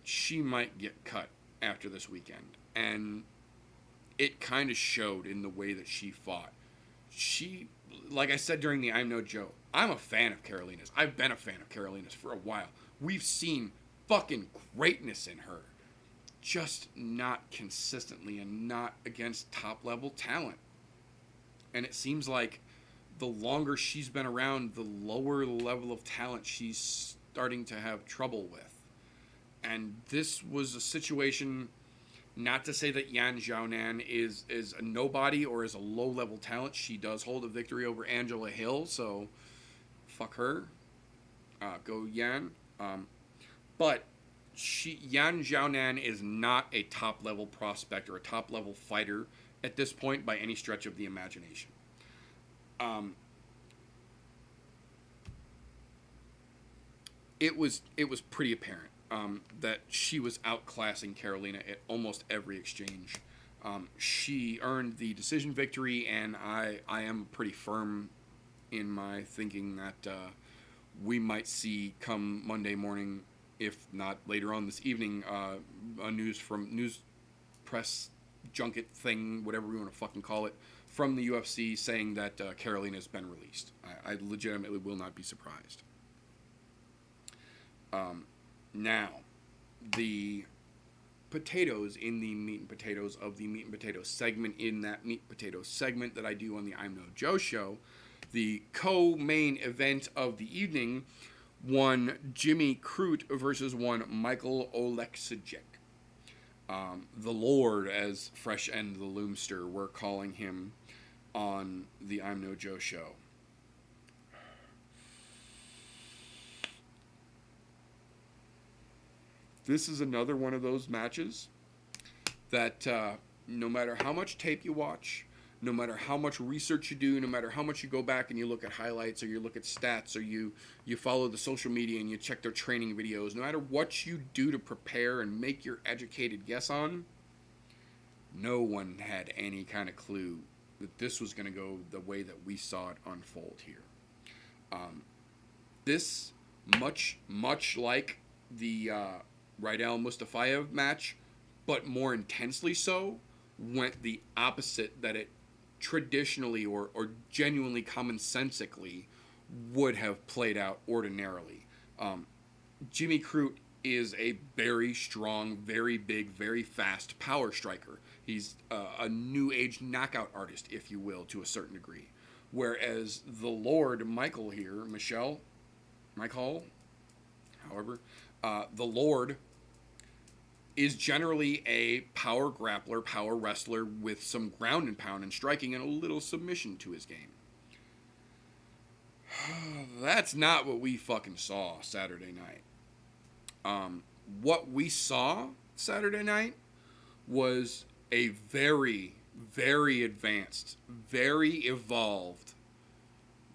she might get cut after this weekend. And it kind of showed in the way that she fought. She, like I said during the I'm No Joe, I'm a fan of Karolina's. I've been a fan of Karolina's for a while. We've seen fucking greatness in her. Just not consistently and not against top-level talent. And it seems like the longer she's been around, the lower level of talent she's starting to have trouble with. And this was a situation, not to say that Yan Xiaonan is a nobody or is a low-level talent. She does hold a victory over Angela Hill, so fuck her. Go Yan. But Yan Xiaonan is not a top-level prospect or a top-level fighter at this point by any stretch of the imagination. It was pretty apparent that she was outclassing Karolina at almost every exchange. She earned the decision victory, and I am pretty firm in my thinking that we might see come Monday morning, if not later on this evening, a news press junket thing, whatever we want to fucking call it, from the UFC saying that Karolina has been released. I legitimately will not be surprised. Now, the potatoes in the meat and potatoes of the meat and potatoes segment, in that meat and potatoes segment that I do on the I'm No Joe show, the co-main event of the evening, one Jimmy Crute versus one Michael Oleksiejczuk. The Lord, as Fresh End the Loomster were calling him on the I'm No Joe show. This is another one of those matches that no matter how much tape you watch, no matter how much research you do, no matter how much you go back and you look at highlights or you look at stats or you follow the social media and you check their training videos, no matter what you do to prepare and make your educated guess on, no one had any kind of clue that this was going to go the way that we saw it unfold here. This, much like the Rydell Mustafayev match, but more intensely so, went the opposite that it traditionally or genuinely commonsensically would have played out ordinarily. Jimmy Crute is a very strong, very big, very fast power striker. He's a new age knockout artist, if you will, to a certain degree. Whereas the Lord Michael here, Michael, however, the Lord is generally a power grappler, power wrestler with some ground and pound and striking and a little submission to his game. That's not what we fucking saw Saturday night. What we saw Saturday night was a very, very advanced, very evolved,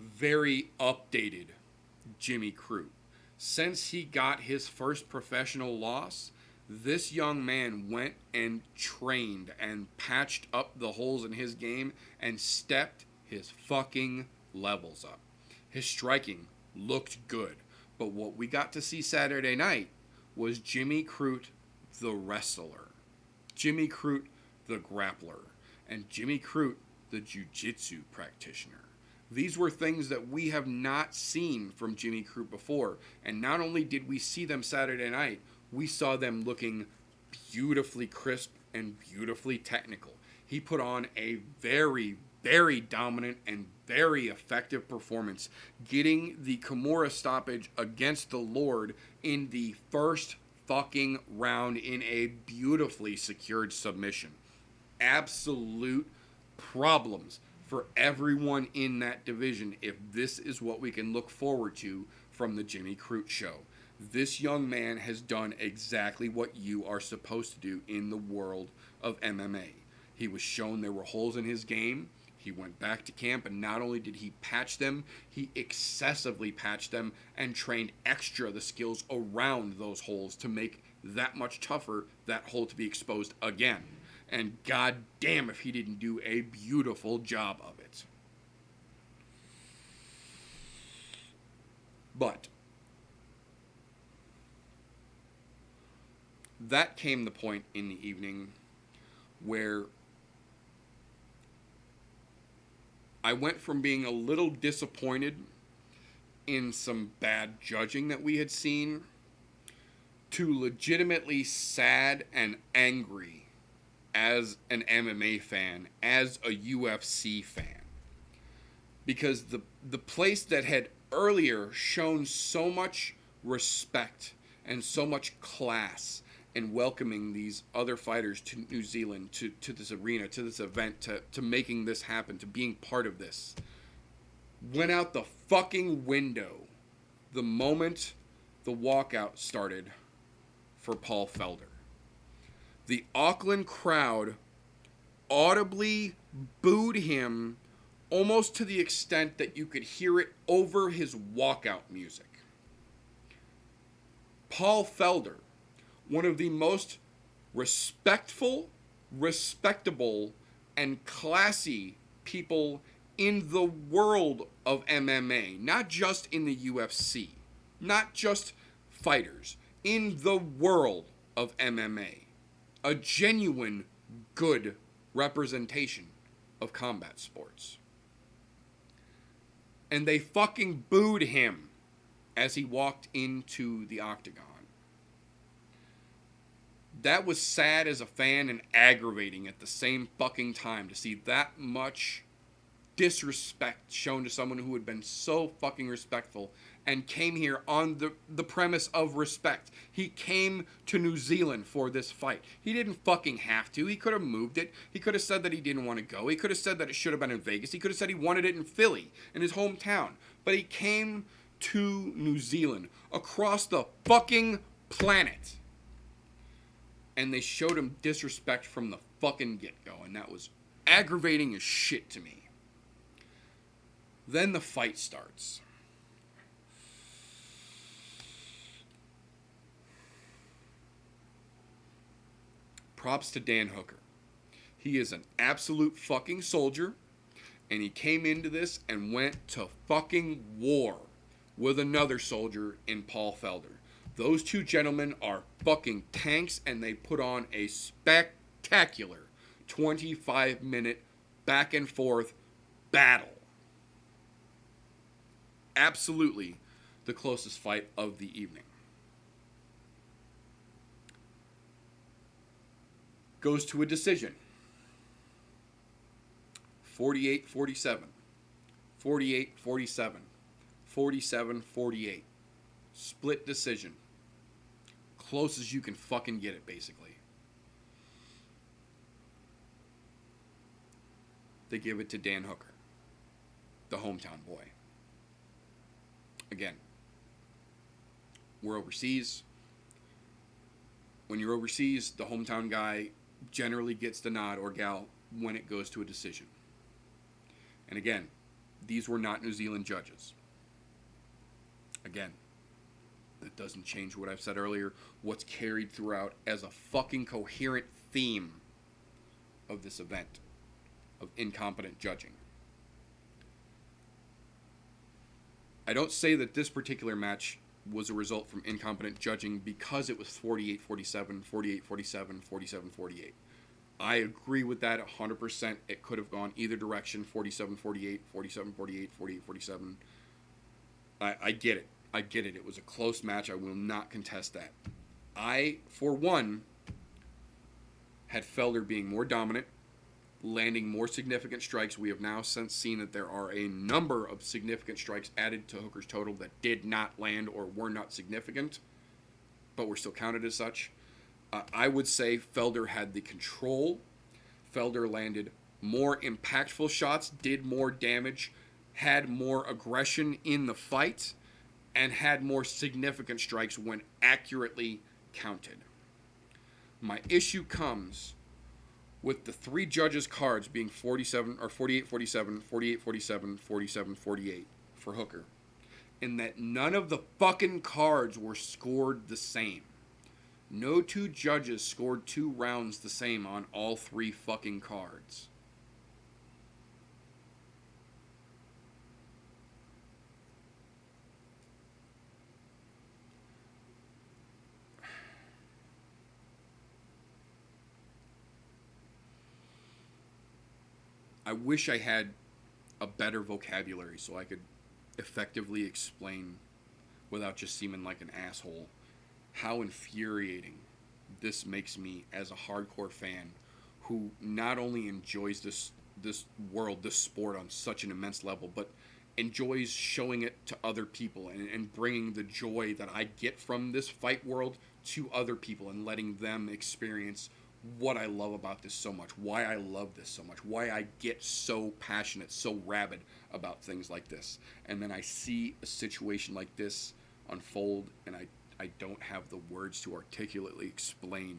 very updated Jimmy Crute. Since he got his first professional loss, this young man went and trained and patched up the holes in his game and stepped his fucking levels up. His striking looked good, but what we got to see Saturday night was Jimmy Crute, the wrestler, Jimmy Crute, the grappler, and Jimmy Crute, the jiu-jitsu practitioner. These were things that we have not seen from Jimmy Crute before, and not only did we see them Saturday night, we saw them looking beautifully crisp and beautifully technical. He put on a very, very dominant and very effective performance, getting the Kimura stoppage against the Lord in the first fucking round in a beautifully secured submission. Absolute problems for everyone in that division if this is what we can look forward to from the Jimmy Crute show. This young man has done exactly what you are supposed to do in the world of MMA. He was shown there were holes in his game. He went back to camp, and not only did he patch them, he excessively patched them and trained extra the skills around those holes to make that much tougher that hole to be exposed again. And god damn if he didn't do a beautiful job of it. But that came the point in the evening where I went from being a little disappointed in some bad judging that we had seen to legitimately sad and angry as an MMA fan, as a UFC fan. Because the place that had earlier shown so much respect and so much class in welcoming these other fighters to New Zealand, to this arena, to this event, to making this happen, to being part of this, went out the fucking window the moment the walkout started for Paul Felder. The Auckland crowd audibly booed him almost to the extent that you could hear it over his walkout music. Paul Felder, one of the most respectful, respectable, and classy people in the world of MMA, not just in the UFC, not just fighters, in the world of MMA. A genuine good representation of combat sports. And they fucking booed him as he walked into the octagon. That was sad as a fan and aggravating at the same fucking time to see that much disrespect shown to someone who had been so fucking respectful and came here on the premise of respect. He came to New Zealand for this fight. He didn't fucking have to. He could have moved it. He could have said that he didn't want to go. He could have said that it should have been in Vegas. He could have said he wanted it in Philly, in his hometown. But he came to New Zealand, across the fucking planet. And they showed him disrespect from the fucking get-go, and that was aggravating as shit to me. Then the fight starts. Props to Dan Hooker. He is an absolute fucking soldier, and he came into this and went to fucking war with another soldier in Paul Felder. Those two gentlemen are fucking tanks, and they put on a spectacular 25-minute back and forth battle. Absolutely the closest fight of the evening. Goes to a decision. 48-47. 48-47, 47-48. Split decision. Close as you can fucking get it, basically. They give it to Dan Hooker, the hometown boy. Again, we're overseas. When you're overseas, the hometown guy generally gets the nod, or gal, when it goes to a decision. And again, these were not New Zealand judges. Again, that doesn't change what I've said earlier. What's carried throughout as a fucking coherent theme of this event of incompetent judging. I don't say that this particular match was a result from incompetent judging because it was 48-47, 48-47, 47-48. I agree with that 100%. It could have gone either direction, 47-48, 47-48, 48-47. I get it. I get it. It was a close match. I will not contest that. I, for one, had Felder being more dominant, landing more significant strikes. We have now since seen that there are a number of significant strikes added to Hooker's total that did not land or were not significant, but were still counted as such. I would say Felder had the control. Felder landed more impactful shots, did more damage, had more aggression in the fight, and had more significant strikes when accurately counted. My issue comes with the three judges' cards being 47 or 48-47, 48-47, 47-48 for Hooker, in that none of the fucking cards were scored the same. No two judges scored 2 rounds the same on all 3 fucking cards. I wish I had a better vocabulary so I could effectively explain, without just seeming like an asshole, how infuriating this makes me as a hardcore fan who not only enjoys this world, this sport on such an immense level, but enjoys showing it to other people and bringing the joy that I get from this fight world to other people and letting them experience what I love about this so much, why I love this so much, why I get so passionate, so rabid about things like this. And then I see a situation like this unfold, and I don't have the words to articulately explain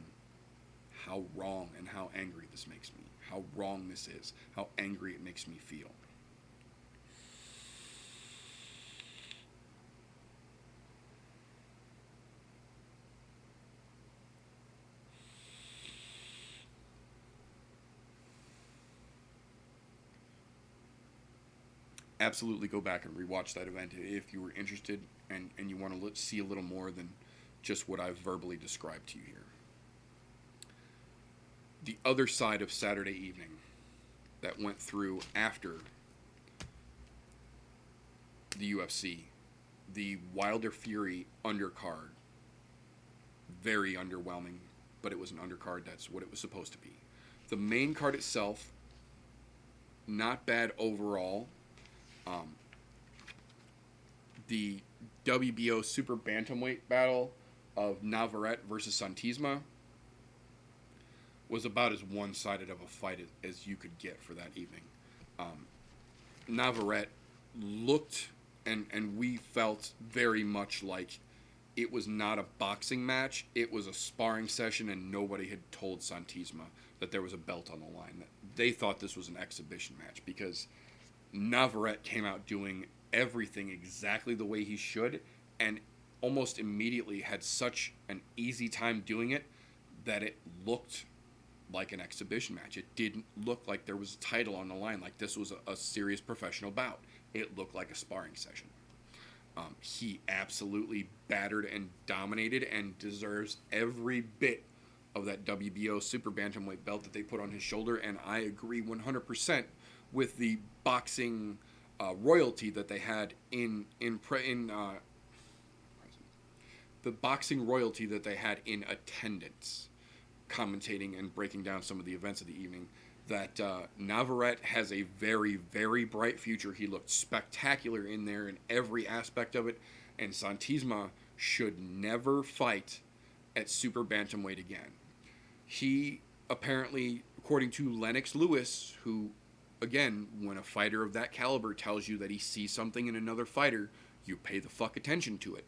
how wrong and how angry this makes me, how wrong this is, how angry it makes me feel. Absolutely go back and rewatch that event if you were interested and you want to see a little more than just what I've verbally described to you here. The other side of Saturday evening that went through after the UFC, the Wilder Fury undercard, very underwhelming, but it was an undercard. That's what it was supposed to be. The main card itself, not bad overall. The WBO Super Bantamweight battle of Navarrete versus Santisma was about as one-sided of a fight as you could get for that evening. Navarrete looked, and we felt very much like it was not a boxing match. It was a sparring session, and nobody had told Santisma that there was a belt on the line. They thought this was an exhibition match because Navarrete came out doing everything exactly the way he should, and almost immediately had such an easy time doing it that it looked like an exhibition match. It didn't look like there was a title on the line, like this was a serious professional bout. It looked like a sparring session. He absolutely battered and dominated and deserves every bit of that WBO Super Bantamweight belt that they put on his shoulder, and I agree 100% with the boxing royalty that they had in the boxing royalty that they had in attendance, commentating and breaking down some of the events of the evening. that Navarrete has a very, very bright future. He looked spectacular in there in every aspect of it, and Santisma should never fight at super bantamweight again. He apparently, according to Lennox Lewis, who, again, when a fighter of that caliber tells you that he sees something in another fighter, you pay the fuck attention to it.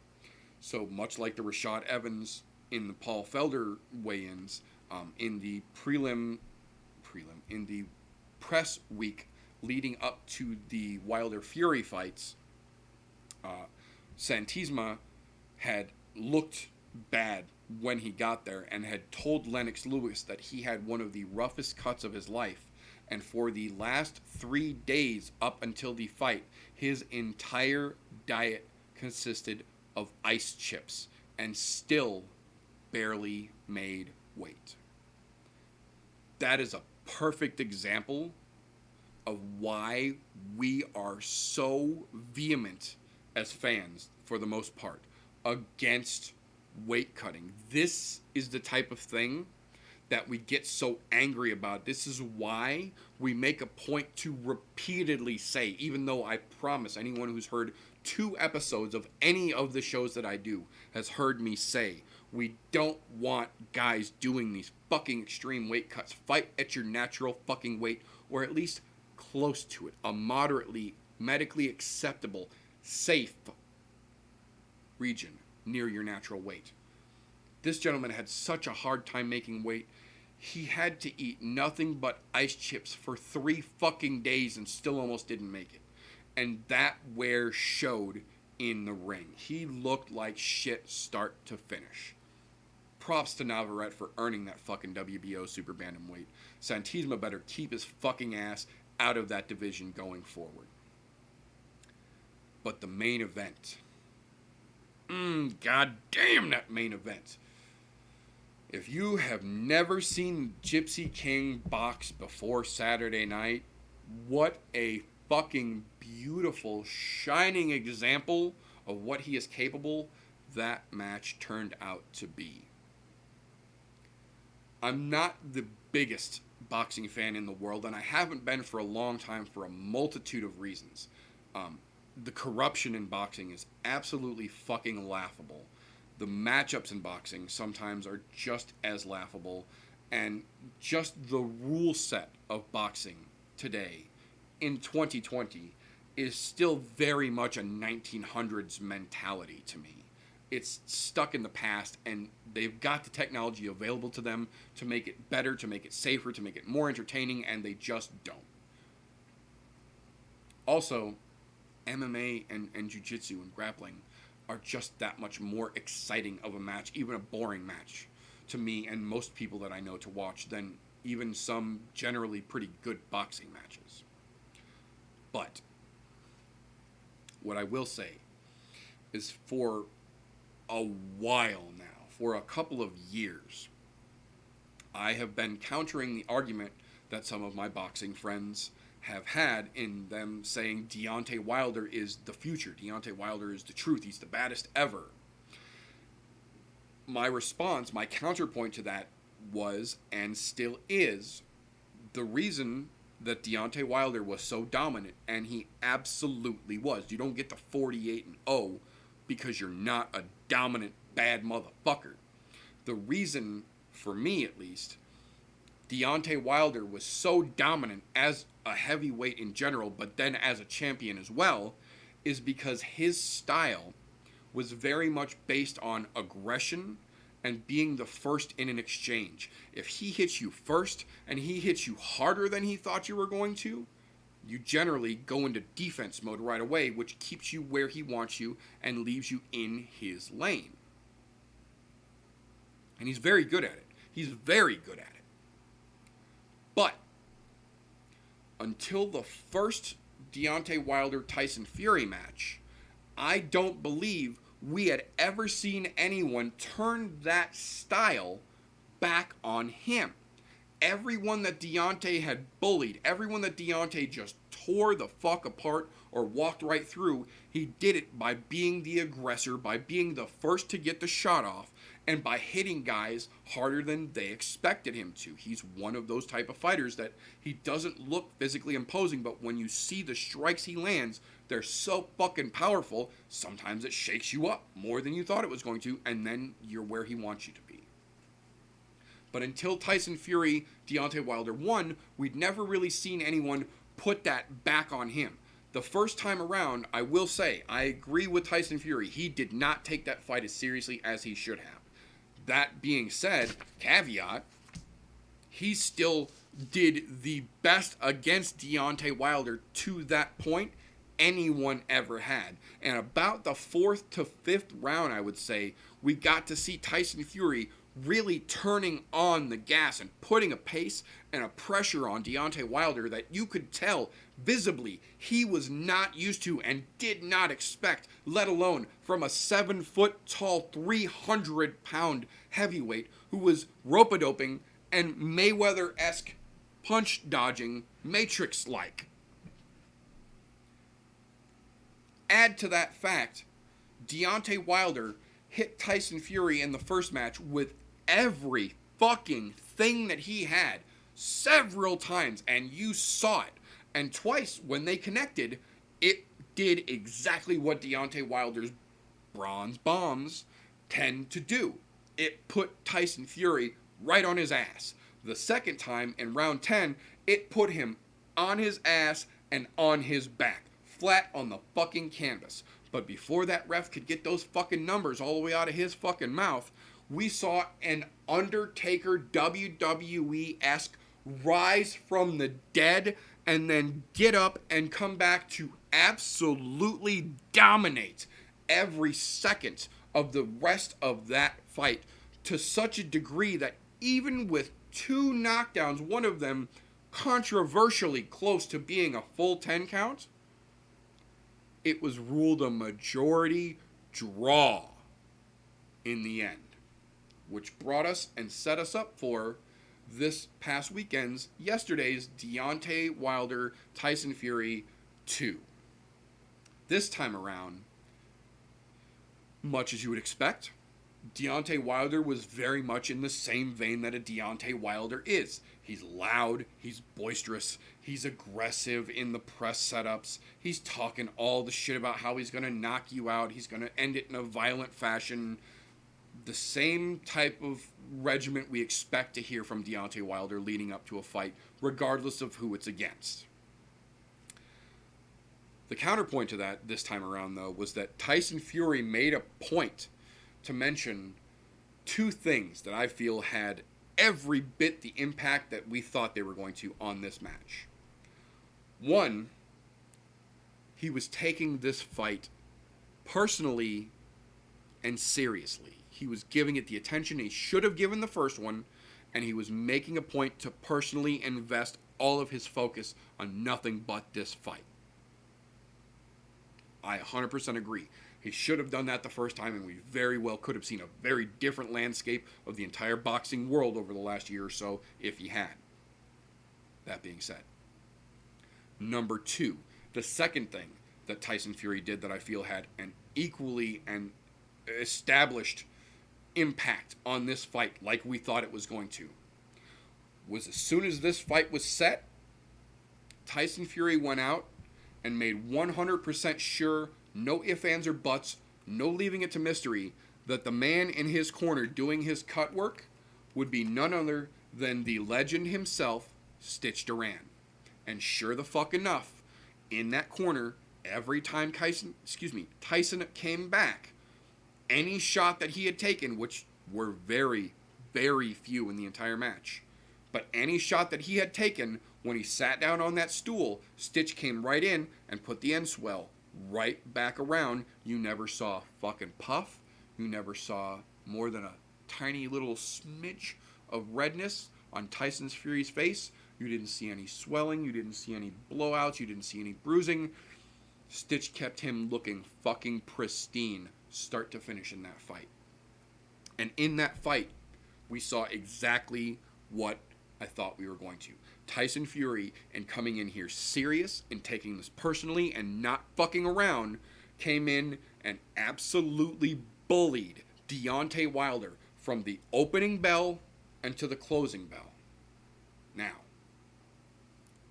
So much like the Rashad Evans in the Paul Felder weigh-ins, in the in the press week leading up to the Wilder Fury fights, Santisma had looked bad when he got there and had told Lennox Lewis that he had one of the roughest cuts of his life. And for the last 3 days up until the fight, his entire diet consisted of ice chips and still barely made weight. That is a perfect example of why we are so vehement as fans, for the most part, against weight cutting. This is the type of thing that we get so angry about. This is why we make a point to repeatedly say, even though I promise anyone who's heard 2 episodes of any of the shows that I do has heard me say, we don't want guys doing these fucking extreme weight cuts. Fight at your natural fucking weight, or at least close to it. A moderately, medically acceptable, safe region near your natural weight. This gentleman had such a hard time making weight. He had to eat nothing but ice chips for 3 fucking days and still almost didn't make it. And that wear showed in the ring. He looked like shit start to finish. Props to Navarrete for earning that fucking WBO super bantamweight. Santisma better keep his fucking ass out of that division going forward. But the main event. God damn that main event. If you have never seen Gypsy King box before Saturday night, what a fucking beautiful, shining example of what he is capable that match turned out to be. I'm not the biggest boxing fan in the world, and I haven't been for a long time for a multitude of reasons. The corruption in boxing is absolutely fucking laughable. The matchups in boxing sometimes are just as laughable, and just the rule set of boxing today in 2020 is still very much a 1900s mentality to me. It's stuck in the past, and they've got the technology available to them to make it better, to make it safer, to make it more entertaining, and they just don't. Also, MMA and jiu-jitsu and grappling are just that much more exciting of a match, even a boring match, to me and most people that I know to watch, than even some generally pretty good boxing matches. But what I will say is, for a while now, for a couple of years, I have been countering the argument that some of my boxing friends have had, in them saying Deontay Wilder is the future. Deontay Wilder is the truth. He's the baddest ever. My response, my counterpoint to that was, and still is, the reason that Deontay Wilder was so dominant, and he absolutely was. You don't get to 48-0 because you're not a dominant, bad motherfucker. The reason, for me at least, Deontay Wilder was so dominant as a heavyweight in general, but then as a champion as well, is because his style was very much based on aggression and being the first in an exchange. If he hits you first and he hits you harder than he thought you were going to, you generally go into defense mode right away, which keeps you where he wants you and leaves you in his lane. And he's very good at it. He's very good at it. But until the first Deontay Wilder-Tyson Fury match, I don't believe we had ever seen anyone turn that style back on him. Everyone that Deontay had bullied, everyone that Deontay just tore the fuck apart or walked right through. He did it by being the aggressor, by being the first to get the shot off, and by hitting guys harder than they expected him to. He's one of those type of fighters that he doesn't look physically imposing, but when you see the strikes he lands, they're so fucking powerful, sometimes it shakes you up more than you thought it was going to, and then you're where he wants you to be. But until Tyson Fury, Deontay Wilder won, we'd never really seen anyone put that back on him. The first time around, I will say, I agree with Tyson Fury. He did not take that fight as seriously as he should have. That being said, caveat, he still did the best against Deontay Wilder to that point anyone ever had. And about the fourth to fifth round, I would say, we got to see Tyson Fury really turning on the gas and putting a pace and a pressure on Deontay Wilder that you could tell visibly he was not used to and did not expect, let alone from a 7-foot tall, 300-pound heavyweight who was rope-a-doping and Mayweather-esque punch dodging, Matrix-like. Add to that fact, Deontay Wilder hit Tyson Fury in the first match with every fucking thing that he had several times, and you saw it. And twice when they connected, it did exactly what Deontay Wilder's bronze bombs tend to do. It put Tyson Fury right on his ass. The second time, in round 10, it put him on his ass and on his back, flat on the fucking canvas. But before that ref could get those fucking numbers all the way out of his fucking mouth, we saw an Undertaker WWE-esque rise from the dead and then get up and come back to absolutely dominate every second of the rest of that fight to such a degree that even with 2 knockdowns, one of them controversially close to being a full 10 count, it was ruled a majority draw in the end, which brought us and set us up for this past yesterday's Deontay Wilder Tyson Fury 2. This time around, much as you would expect, Deontay Wilder was very much in the same vein that a Deontay Wilder is. He's loud, he's boisterous, he's aggressive in the press setups, he's talking all the shit about how he's going to knock you out, he's going to end it in a violent fashion. The same type of regiment we expect to hear from Deontay Wilder leading up to a fight, regardless of who it's against. The counterpoint to that this time around, though, was that Tyson Fury made a point to mention 2 things that I feel had every bit the impact that we thought they were going to on this match. One, he was taking this fight personally and seriously. He was giving it the attention he should have given the first one, and he was making a point to personally invest all of his focus on nothing but this fight. I 100% agree. He should have done that the first time, and we very well could have seen a very different landscape of the entire boxing world over the last year or so if he had. That being said. Number 2, the second thing that Tyson Fury did that I feel had an equally and established impact on this fight like we thought it was going to, was as soon as this fight was set, Tyson Fury went out and made 100% sure, no ifs, ands, or buts, no leaving it to mystery, that the man in his corner doing his cut work would be none other than the legend himself, Stitch Duran. And sure the fuck enough, in that corner, every time Tyson came back, any shot that he had taken, which were very, very few in the entire match, but any shot that he had taken, when he sat down on that stool, Stitch came right in and put the end swell right back around. You never saw fucking puff. You never saw more than a tiny little smidge of redness on Tyson Fury's face. You didn't see any swelling. You didn't see any blowouts. You didn't see any bruising. Stitch kept him looking fucking pristine start to finish in that fight. And in that fight, we saw exactly what I thought we were going to. Tyson Fury, and coming in here serious and taking this personally and not fucking around, came in and absolutely bullied Deontay Wilder from the opening bell and to the closing bell. Now,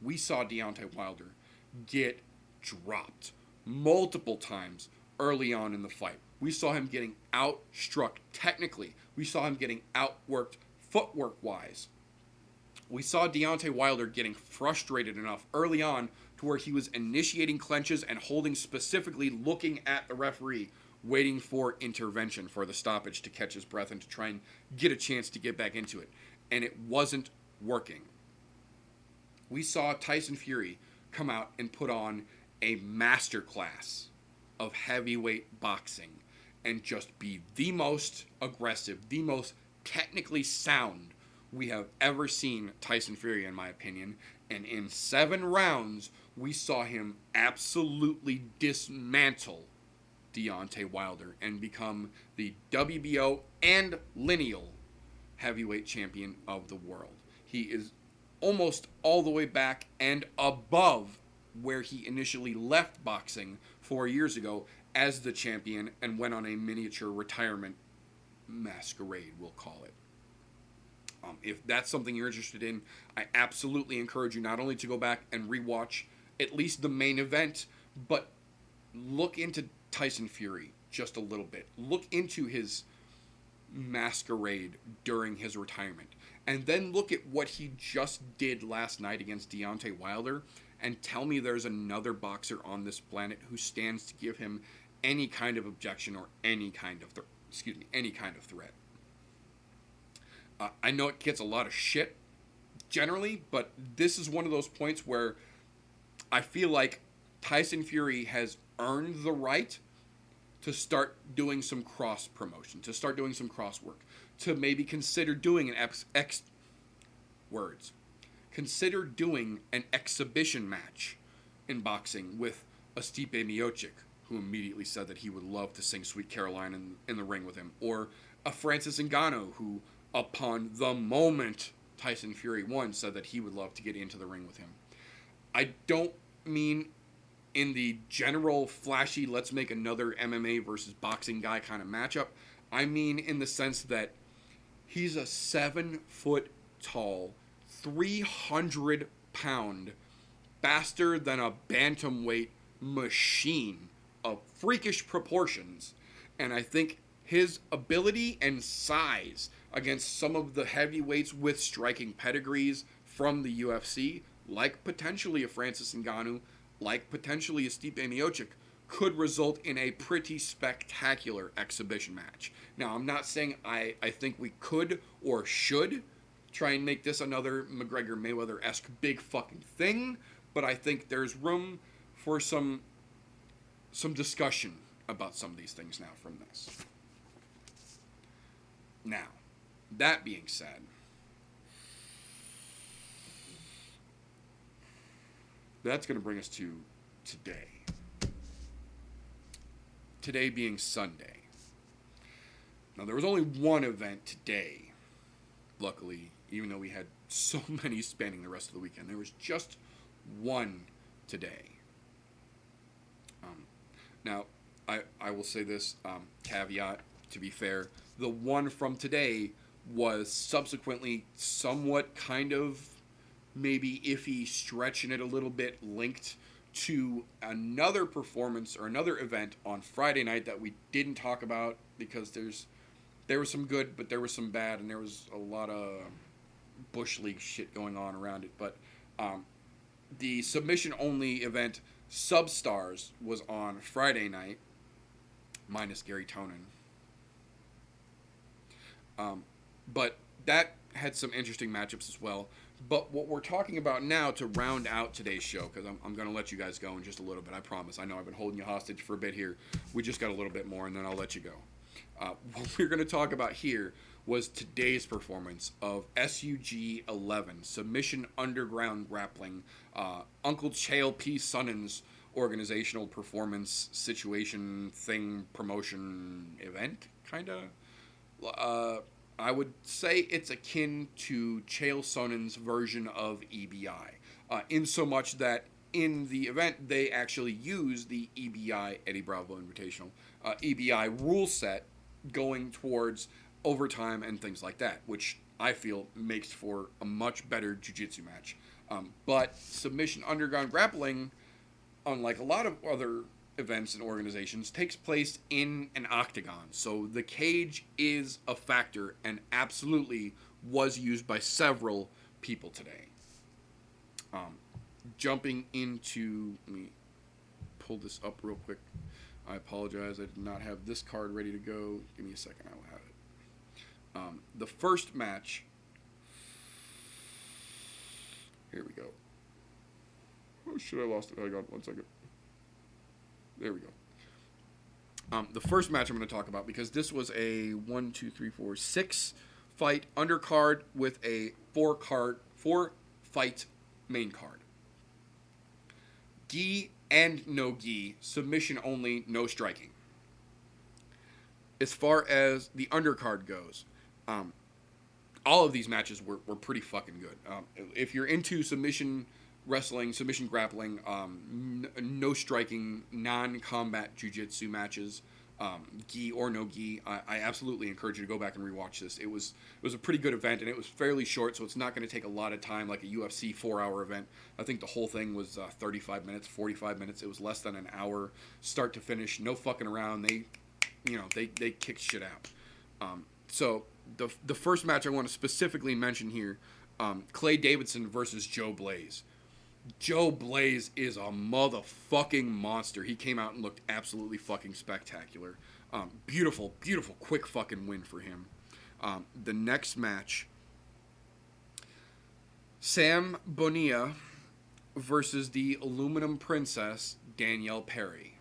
we saw Deontay Wilder get dropped multiple times early on in the fight. We saw him getting outstruck technically. We saw him getting outworked footwork-wise. We saw Deontay Wilder getting frustrated enough early on to where he was initiating clenches and holding, specifically looking at the referee, waiting for intervention, for the stoppage to catch his breath and to try and get a chance to get back into it. And it wasn't working. We saw Tyson Fury come out and put on a masterclass of heavyweight boxing and just be the most aggressive, the most technically sound we have ever seen Tyson Fury, in my opinion. And in 7 rounds, we saw him absolutely dismantle Deontay Wilder and become the WBO and lineal heavyweight champion of the world. He is almost all the way back and above where he initially left boxing 4 years ago as the champion and went on a miniature retirement masquerade, we'll call it. If that's something you're interested in, I absolutely encourage you not only to go back and rewatch at least the main event, but look into Tyson Fury just a little bit. Look into his masquerade during his retirement. And then look at what he just did last night against Deontay Wilder and tell me there's another boxer on this planet who stands to give him any kind of objection or any kind of threat. I know it gets a lot of shit generally, but this is one of those points where I feel like Tyson Fury has earned the right to start doing some cross promotion, to start doing some cross work, to maybe consider doing consider doing an exhibition match in boxing with a Stipe Miocic, who immediately said that he would love to sing Sweet Caroline in the ring with him, or a Francis Ngannou, who upon the moment Tyson Fury won said that he would love to get into the ring with him. I don't mean in the general flashy, let's make another MMA versus boxing guy kind of matchup. I mean in the sense that he's a 7-foot tall, 300-pound, faster than a bantamweight machine of freakish proportions. And I think his ability and size against some of the heavyweights with striking pedigrees from the UFC, like potentially a Francis Ngannou, like potentially a Stipe Miocic, could result in a pretty spectacular exhibition match. Now, I'm not saying I think we could or should try and make this another McGregor-Mayweather-esque big fucking thing, but I think there's room for some discussion about some of these things now from this. Now, that being said, that's going to bring us to today. Today being Sunday. Now, there was only one event today, luckily, even though we had so many spanning the rest of the weekend. There was just one today. Now, I will say this, caveat, to be fair. The one from today was subsequently somewhat kind of maybe iffy, stretching it a little bit, linked to another performance or another event on Friday night that we didn't talk about because there was some good, but there was some bad, and there was a lot of Bush League shit going on around it. But the submission-only event Substars was on Friday night, minus Gary Tonin. But that had some interesting matchups as well. But what we're talking about now to round out today's show, because I'm going to let you guys go in just a little bit, I promise. I know I've been holding you hostage for a bit here. We just got a little bit more, and then I'll let you go. What we're going to talk about here was today's performance of SUG 11, Submission Underground Grappling, Uncle Chael P. Sonnen's organizational performance situation thing, promotion event, kind of. I would say it's akin to Chael Sonnen's version of EBI, in so much that in the event they actually use the EBI Eddie Bravo Invitational EBI rule set going towards overtime and things like that, which I feel makes for a much better jiu-jitsu match. But submission underground grappling, unlike a lot of other events and organizations, takes place in an octagon. So the cage is a factor and absolutely was used by several people today. Jumping into, let me pull this up real quick. I apologize, I did not have this card ready to go. Give me a second, I will have it. The first match, here we go. Oh shit, I lost it. Hang on 1 second. There we go. The first match I'm going to talk about, because this was a 6 fight undercard with a 4 fight main card. Gi and no gi, submission only, no striking. As far as the undercard goes, all of these matches were pretty fucking good. If you're into submission wrestling, submission grappling, no striking, non-combat jiu-jitsu matches, gi or no gi, I absolutely encourage you to go back and rewatch this. It was a pretty good event, and it was fairly short, so it's not going to take a lot of time like a UFC 4-hour event. I think the whole thing was 35 minutes, 45 minutes. It was less than an hour, start to finish, no fucking around. They kicked shit out. So the first match I want to specifically mention here, Clay Davidson versus Joe Blaze. Joe Blaze is a motherfucking monster. He came out and looked absolutely fucking spectacular. Beautiful, quick fucking win for him. The next match, Sam Bonilla versus the Aluminum Princess, Danielle Perry,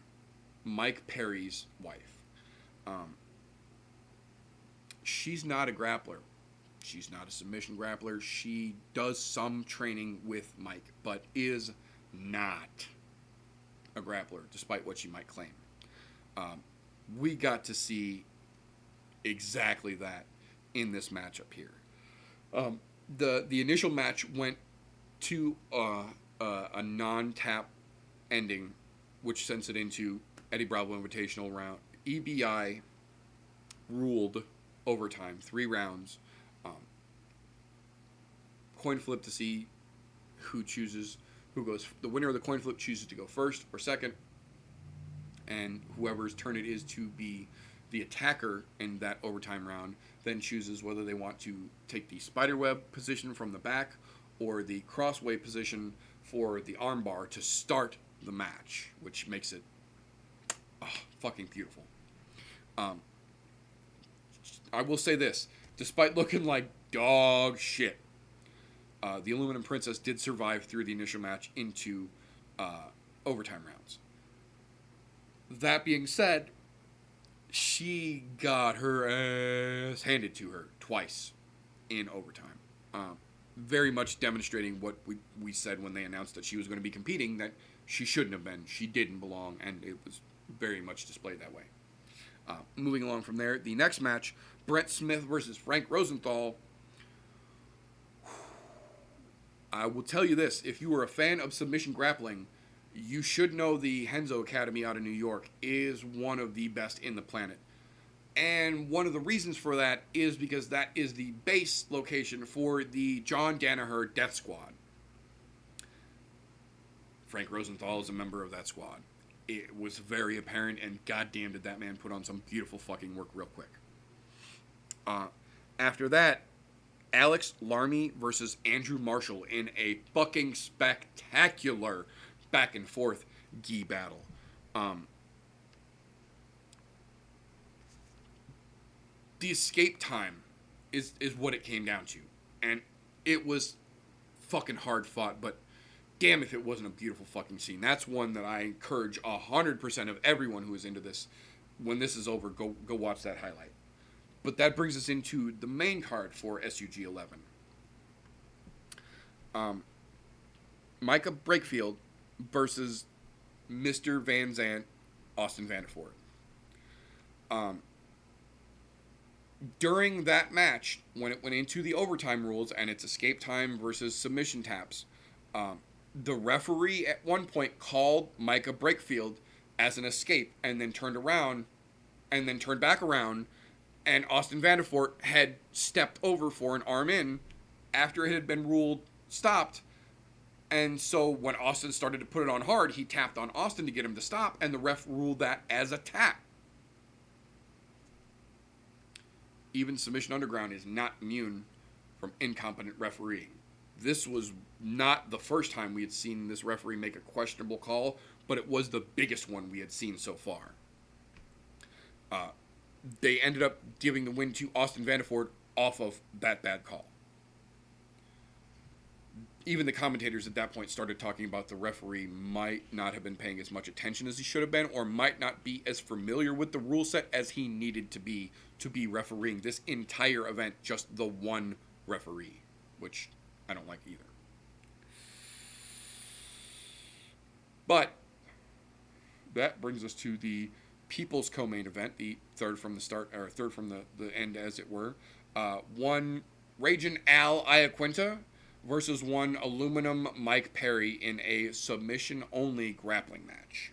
Mike Perry's wife. She's not a grappler. She's not a submission grappler. She does some training with Mike, but is not a grappler, despite what she might claim. We got to see exactly that in this matchup here. The initial match went to a non-tap ending, which sends it into Eddie Bravo Invitational round. EBI ruled overtime, 3 rounds. Coin flip to see who goes. The winner of the coin flip chooses to go first or second, and whoever's turn it is to be the attacker in that overtime round then chooses whether they want to take the spiderweb position from the back or the crossway position for the armbar to start the match, which makes it fucking beautiful. I will say this, despite looking like dog shit, the Aluminum Princess did survive through the initial match into overtime rounds. That being said, she got her ass handed to her twice in overtime. Very much demonstrating what we said when they announced that she was going to be competing, that she shouldn't have been. She didn't belong, and it was very much displayed that way. Moving along from there, the next match, Brent Smith versus Frank Rosenthal. I will tell you this, if you are a fan of submission grappling, you should know the Henzo Academy out of New York is one of the best in the planet. And one of the reasons for that is because that is the base location for the John Danaher Death Squad. Frank Rosenthal is a member of that squad. It was very apparent, and goddamn did that man put on some beautiful fucking work real quick. After that, Alex Larmy versus Andrew Marshall in a fucking spectacular back and forth gi battle. The escape time is what it came down to. And it was fucking hard fought, but damn if it wasn't a beautiful fucking scene. That's one that I encourage 100% of everyone who is into this, when this is over, go watch that highlight. But that brings us into the main card for SUG 11. Micah Brakefield versus Mr. Van Zandt, Austin Vanderford. During that match, when it went into the overtime rules and it's escape time versus submission taps, um, the referee at one point called Micah Brakefield as an escape and then turned around and then turned back around, and Austin Vanderfort had stepped over for an arm in after it had been ruled stopped. And so when Austin started to put it on hard, he tapped on Austin to get him to stop, and the ref ruled that as a tap. Even Submission Underground is not immune from incompetent refereeing. This was not the first time we had seen this referee make a questionable call, but it was the biggest one we had seen so far. They ended up giving the win to Austin Vanderford off of that bad call. Even the commentators at that point started talking about the referee might not have been paying as much attention as he should have been, or might not be as familiar with the rule set as he needed to be refereeing this entire event, just the one referee, which I don't like either. But that brings us to the People's Co-Main event, the third from the start, or third from the end, as it were. One Ragin' Al Iaquinta versus one Aluminum Mike Perry in a submission-only grappling match.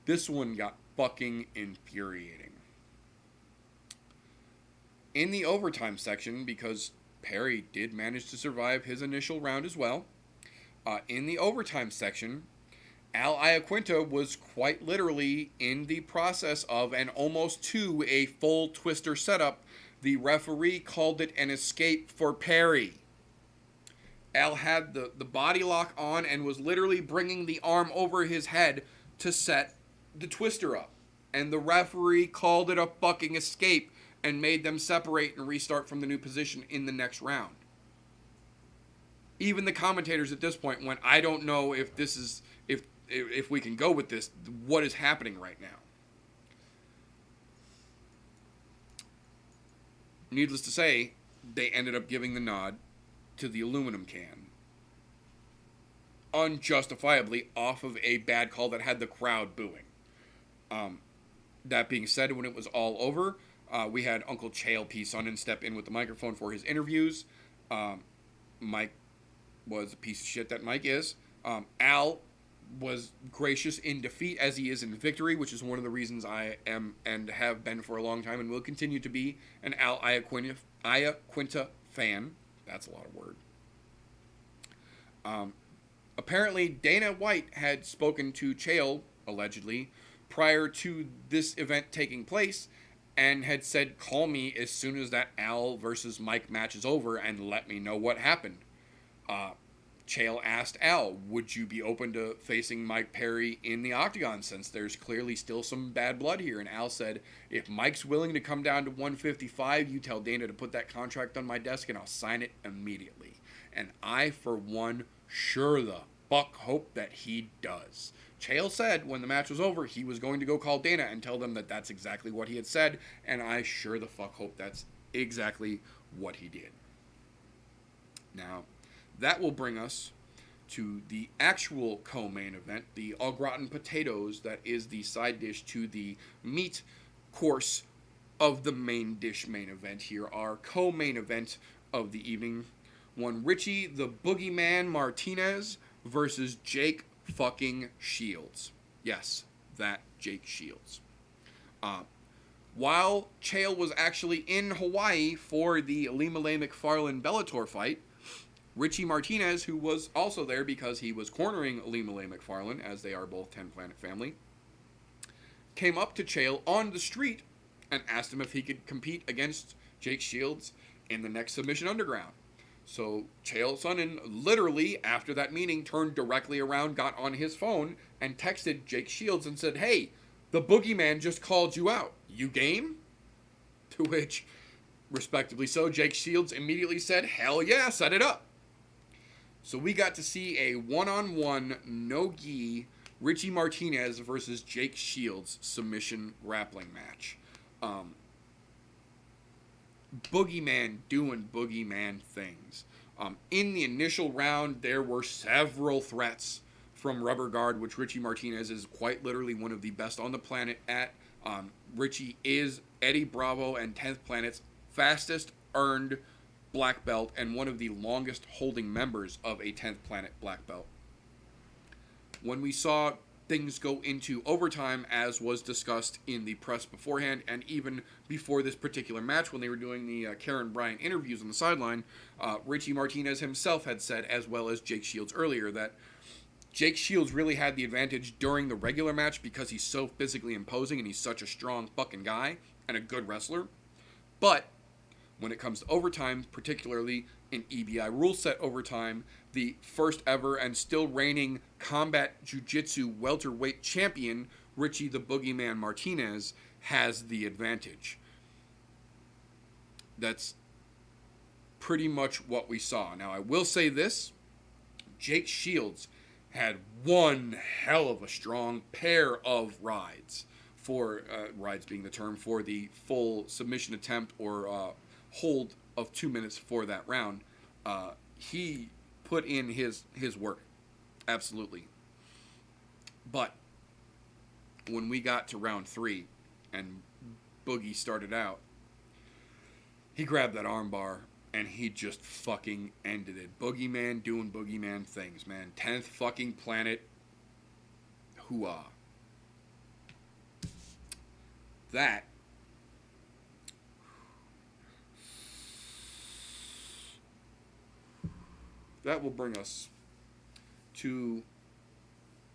This one got fucking infuriating. In the overtime section, because Perry did manage to survive his initial round as well, in the overtime section, Al Iaquinta was quite literally in the process of, and almost to, a full twister setup. The referee called it an escape for Perry. Al had the body lock on and was literally bringing the arm over his head to set the twister up. And the referee called it a fucking escape and made them separate and restart from the new position in the next round. Even the commentators at this point went, I don't know if this is, if we can go with this, what is happening right now? Needless to say, they ended up giving the nod to the aluminum can. Unjustifiably off of a bad call that had the crowd booing. That being said, when it was all over, we had Uncle Chael P. Sonnen step in with the microphone for his interviews. Mike was a piece of shit that Mike is. Al was gracious in defeat as he is in victory, which is one of the reasons I am and have been for a long time and will continue to be an Al Iaquinta fan. That's a lot of word. Apparently, Dana White had spoken to Chael, allegedly, prior to this event taking place, and had said, call me as soon as that Al versus Mike match is over and let me know what happened. Chael asked Al, would you be open to facing Mike Perry in the octagon, since there's clearly still some bad blood here? And Al said, if Mike's willing to come down to 155, you tell Dana to put that contract on my desk and I'll sign it immediately. And I, for one, sure the fuck hope that he does. Chael said when the match was over, he was going to go call Dana and tell them that that's exactly what he had said, and I sure the fuck hope that's exactly what he did. Now, that will bring us to the actual co-main event, the au gratin potatoes that is the side dish to the meat course of the main dish main event here. Our co-main event of the evening, one Richie the Boogeyman Martinez versus Jake fucking Shields. Yes, that Jake Shields. While Chael was actually in Hawaii for the Ilima-Lei McFarlane Bellator fight, Richie Martinez, who was also there because he was cornering Ilima-Lei McFarlane, as they are both 10 Planet family, came up to Chael on the street and asked him if he could compete against Jake Shields in the next Submission Underground. So Chael Sonnen literally, after that meeting, turned directly around, got on his phone, and texted Jake Shields and said, hey, the Boogeyman just called you out. You game? To which, respectively so, Jake Shields immediately said, hell yeah, set it up. So we got to see a one-on-one, no-gi, Richie Martinez versus Jake Shields submission grappling match. Boogeyman doing Boogeyman things. In the initial round, there were several threats from rubber guard, which Richie Martinez is quite literally one of the best on the planet at. Richie is Eddie Bravo and 10th Planet's fastest earned black belt and one of the longest holding members of a 10th Planet black belt. When we saw things go into overtime, as was discussed in the press beforehand and even before this particular match when they were doing the Karen Bryant interviews on the sideline, Richie Martinez himself had said, as well as Jake Shields earlier, that Jake Shields really had the advantage during the regular match because he's so physically imposing and he's such a strong fucking guy and a good wrestler. But when it comes to overtime, particularly in EBI rule set overtime, the first ever and still reigning combat jiu-jitsu welterweight champion, Richie the Boogeyman Martinez, has the advantage. That's pretty much what we saw. Now, I will say this. Jake Shields had one hell of a strong pair of rides. For rides being the term for the full submission attempt or hold of 2 minutes for that round. He put in his work. Absolutely. But when we got to round 3 and Boogie started out, he grabbed that armbar and he just fucking ended it. Boogeyman doing Boogeyman things, man. 10th fucking Planet. Hooah. That will bring us to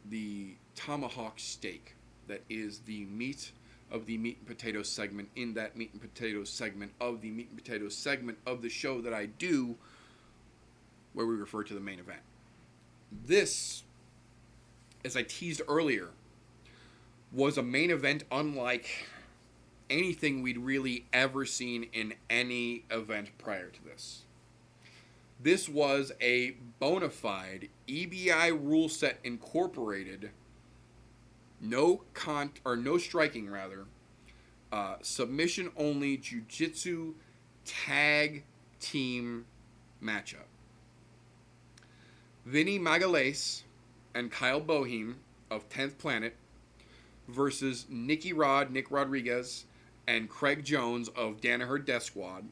the tomahawk steak that is the meat of the meat and potatoes segment in that meat and potatoes segment of the meat and potatoes segment of the show that I do where we refer to the main event. This, as I teased earlier, was a main event unlike anything we'd really ever seen in any event prior to this. This was a bona fide EBI rule set incorporated, no striking rather, submission only jiu-jitsu tag team matchup. Vinny Magalhaes and Kyle Boehm of 10th Planet versus Nick Rodriguez, and Craig Jones of Danaher Death Squad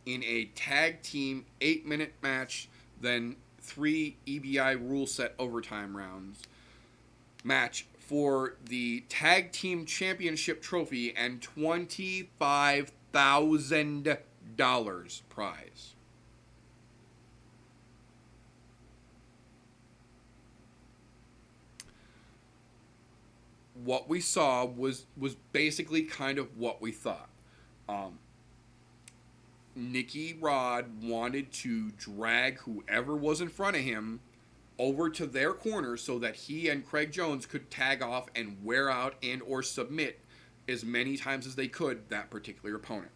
in a tag team 8-minute match, then 3 EBI rule set overtime rounds match for the tag team championship trophy and $25,000 prize. What we saw was basically kind of what we thought. Nicky Rod wanted to drag whoever was in front of him over to their corner so that he and Craig Jones could tag off and wear out and or submit as many times as they could that particular opponent.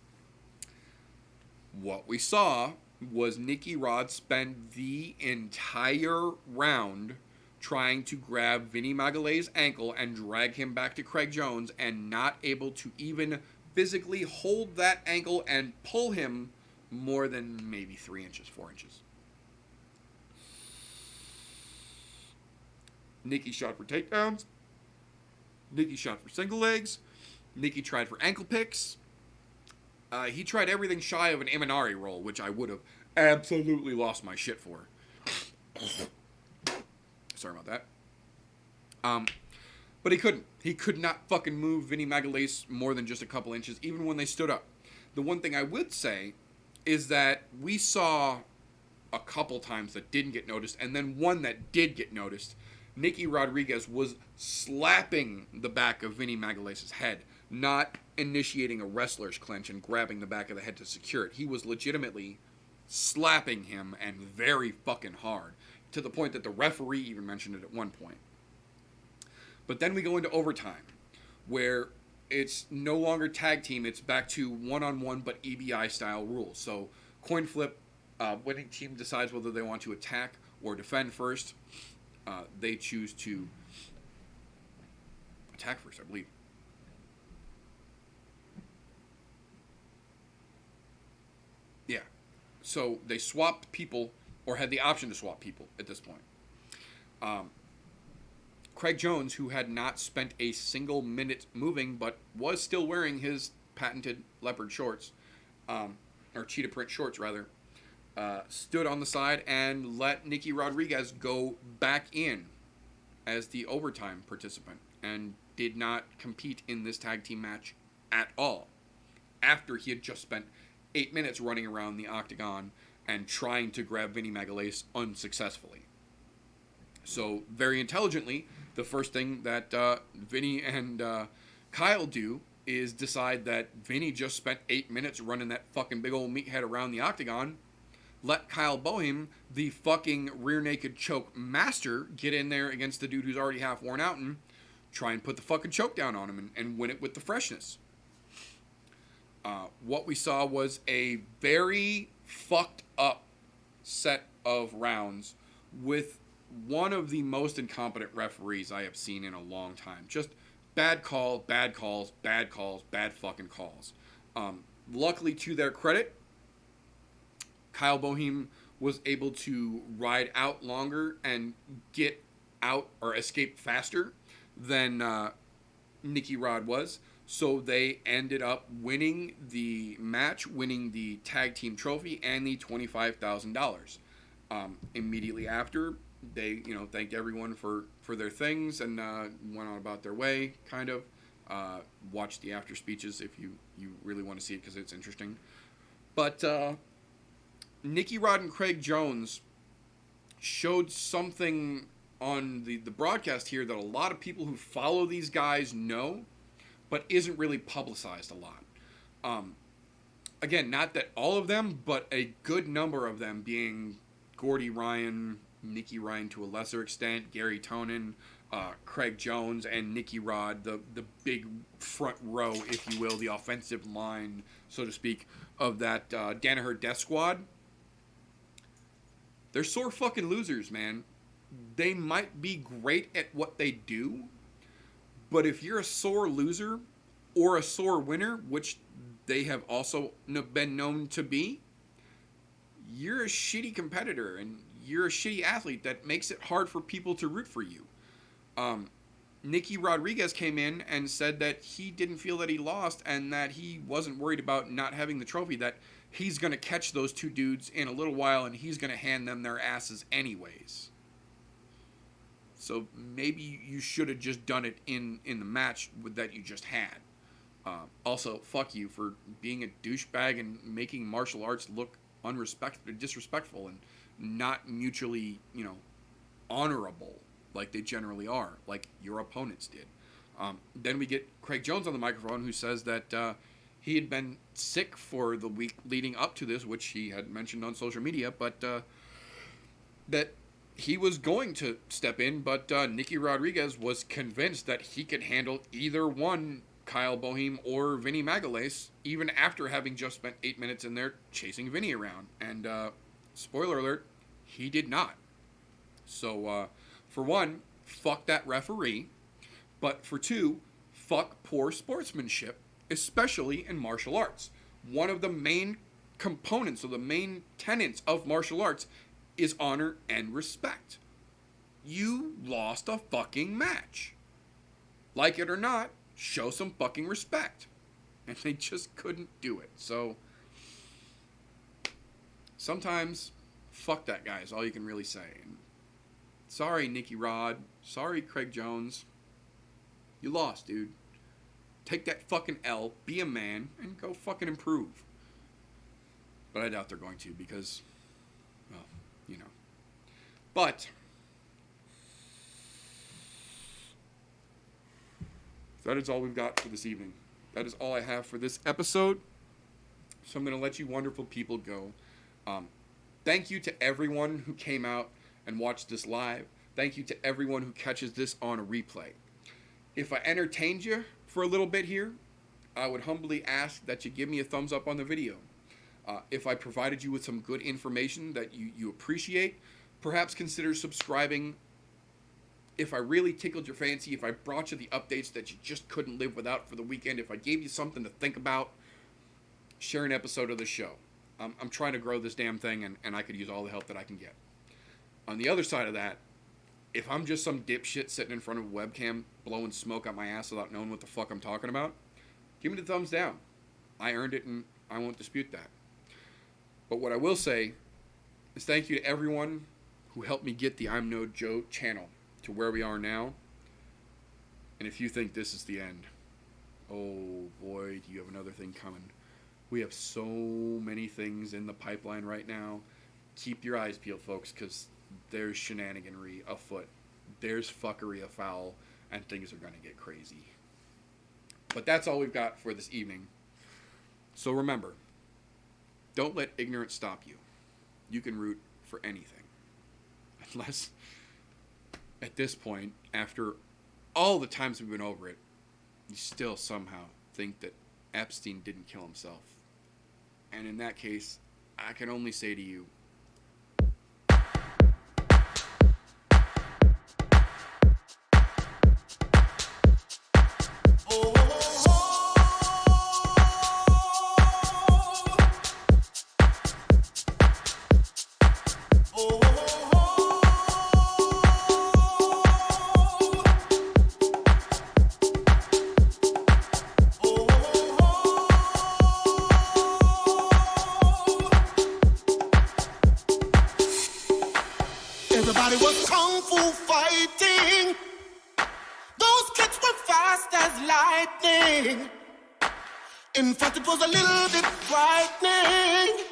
What we saw was Nicky Rod spend the entire round trying to grab Vinny Magalhaes' ankle and drag him back to Craig Jones and not able to even physically hold that ankle and pull him more than maybe 3 inches, 4 inches. Nicky shot for takedowns. Nicky shot for single legs. Nicky tried for ankle picks. He tried everything shy of an Imanari roll, which I would have absolutely lost my shit for. Sorry about that. But he couldn't. He could not fucking move Vinny Magalhaes more than just a couple inches, even when they stood up. The one thing I would say is that we saw a couple times that didn't get noticed, and then one that did get noticed. Nicky Rodriguez was slapping the back of Vinny Magalhaes' head, not initiating a wrestler's clinch and grabbing the back of the head to secure it. He was legitimately slapping him, and very fucking hard, to the point that the referee even mentioned it at one point. But then we go into overtime, where it's no longer tag team, it's back to one-on-one but EBI style rules. So coin flip, winning team decides whether they want to attack or defend first. They choose to attack first, I believe. So they swapped people, or had the option to swap people at this point. Um, Craig Jones, who had not spent a single minute moving but was still wearing his patented leopard shorts, or cheetah print shorts rather, stood on the side and let Nicky Rodriguez go back in as the overtime participant and did not compete in this tag team match at all after he had just spent 8 minutes running around the octagon and trying to grab Vinny Magalhaes unsuccessfully. So, very intelligently, the first thing that Vinny and Kyle do is decide that Vinny just spent 8 minutes running that fucking big old meathead around the octagon. Let Kyle Boehm, the fucking rear naked choke master, get in there against the dude who's already half worn out and try and put the fucking choke down on him and win it with the freshness. What we saw was a very fucked up set of rounds with one of the most incompetent referees I have seen in a long time. Just bad calls, bad calls, bad calls, bad fucking calls. Luckily, to their credit, Kyle Boehm was able to ride out longer and get out or escape faster than Nicky Rod was. So they ended up winning the match, winning the tag team trophy and the $25,000. Immediately after, they thanked everyone for their things and went on about their way. Kind of watch the after speeches if you really want to see it because it's interesting. But Nicky Rod and Craig Jones showed something on the broadcast here that a lot of people who follow these guys know, but isn't really publicized a lot. Again, not that all of them, but a good number of them, being Gordy Ryan, Nicky Ryan to a lesser extent, Gary Tonin, Craig Jones, and Nicky Rod, the big front row, if you will, the offensive line, so to speak, of that Danaher Death Squad. They're sore fucking losers, man. They might be great at what they do, but if you're a sore loser or a sore winner, which they have also been known to be, you're a shitty competitor and you're a shitty athlete that makes it hard for people to root for you. Nicky Rodriguez came in and said that he didn't feel that he lost and that he wasn't worried about not having the trophy, that he's going to catch those two dudes in a little while and he's going to hand them their asses anyways. So maybe you should have just done it in the match that you just had. Also, fuck you for being a douchebag and making martial arts look disrespectful and not mutually, honorable like they generally are, like your opponents did. Then we get Craig Jones on the microphone who says that he had been sick for the week leading up to this, which he had mentioned on social media, but that he was going to step in, but Nicky Rodriguez was convinced that he could handle either one, Kyle Boehm or Vinny Magalhaes, even after having just spent 8 minutes in there chasing Vinny around. And spoiler alert, he did not. So for one, fuck that referee. But for two, fuck poor sportsmanship, especially in martial arts. One of the main components or the main tenets of martial arts is honor and respect. You lost a fucking match. Like it or not, show some fucking respect. And they just couldn't do it. So sometimes, fuck that guy is all you can really say. And sorry, Nicky Rod. Sorry, Craig Jones. You lost, dude. Take that fucking L, be a man, and go fucking improve. But I doubt they're going to because, well, But that is all we've got for this evening. That is all I have for this episode. So I'm going to let you wonderful people go. Thank you to everyone who came out and watched this live. Thank you to everyone who catches this on a replay. If I entertained you for a little bit here, I would humbly ask that you give me a thumbs up on the video. If I provided you with some good information that you appreciate, perhaps consider subscribing. If I really tickled your fancy, if I brought you the updates that you just couldn't live without for the weekend, if I gave you something to think about, share an episode of the show. I'm trying to grow this damn thing, and I could use all the help that I can get. On the other side of that, if I'm just some dipshit sitting in front of a webcam blowing smoke out my ass without knowing what the fuck I'm talking about, give me the thumbs down. I earned it and I won't dispute that. But what I will say is thank you to everyone who helped me get the I'm No Joe channel to where we are now. And if you think this is the end, oh boy, do you have another thing coming. We have so many things in the pipeline right now. Keep your eyes peeled, folks, because there's shenaniganry afoot. There's fuckery afoul, and things are going to get crazy. But that's all we've got for this evening. So remember, don't let ignorance stop you. You can root for anything. Unless, at this point, after all the times we've been over it, you still somehow think that Epstein didn't kill himself. And in that case, I can only say to you, everybody was kung fu fighting. Those kids were fast as lightning. In fact, it was a little bit frightening.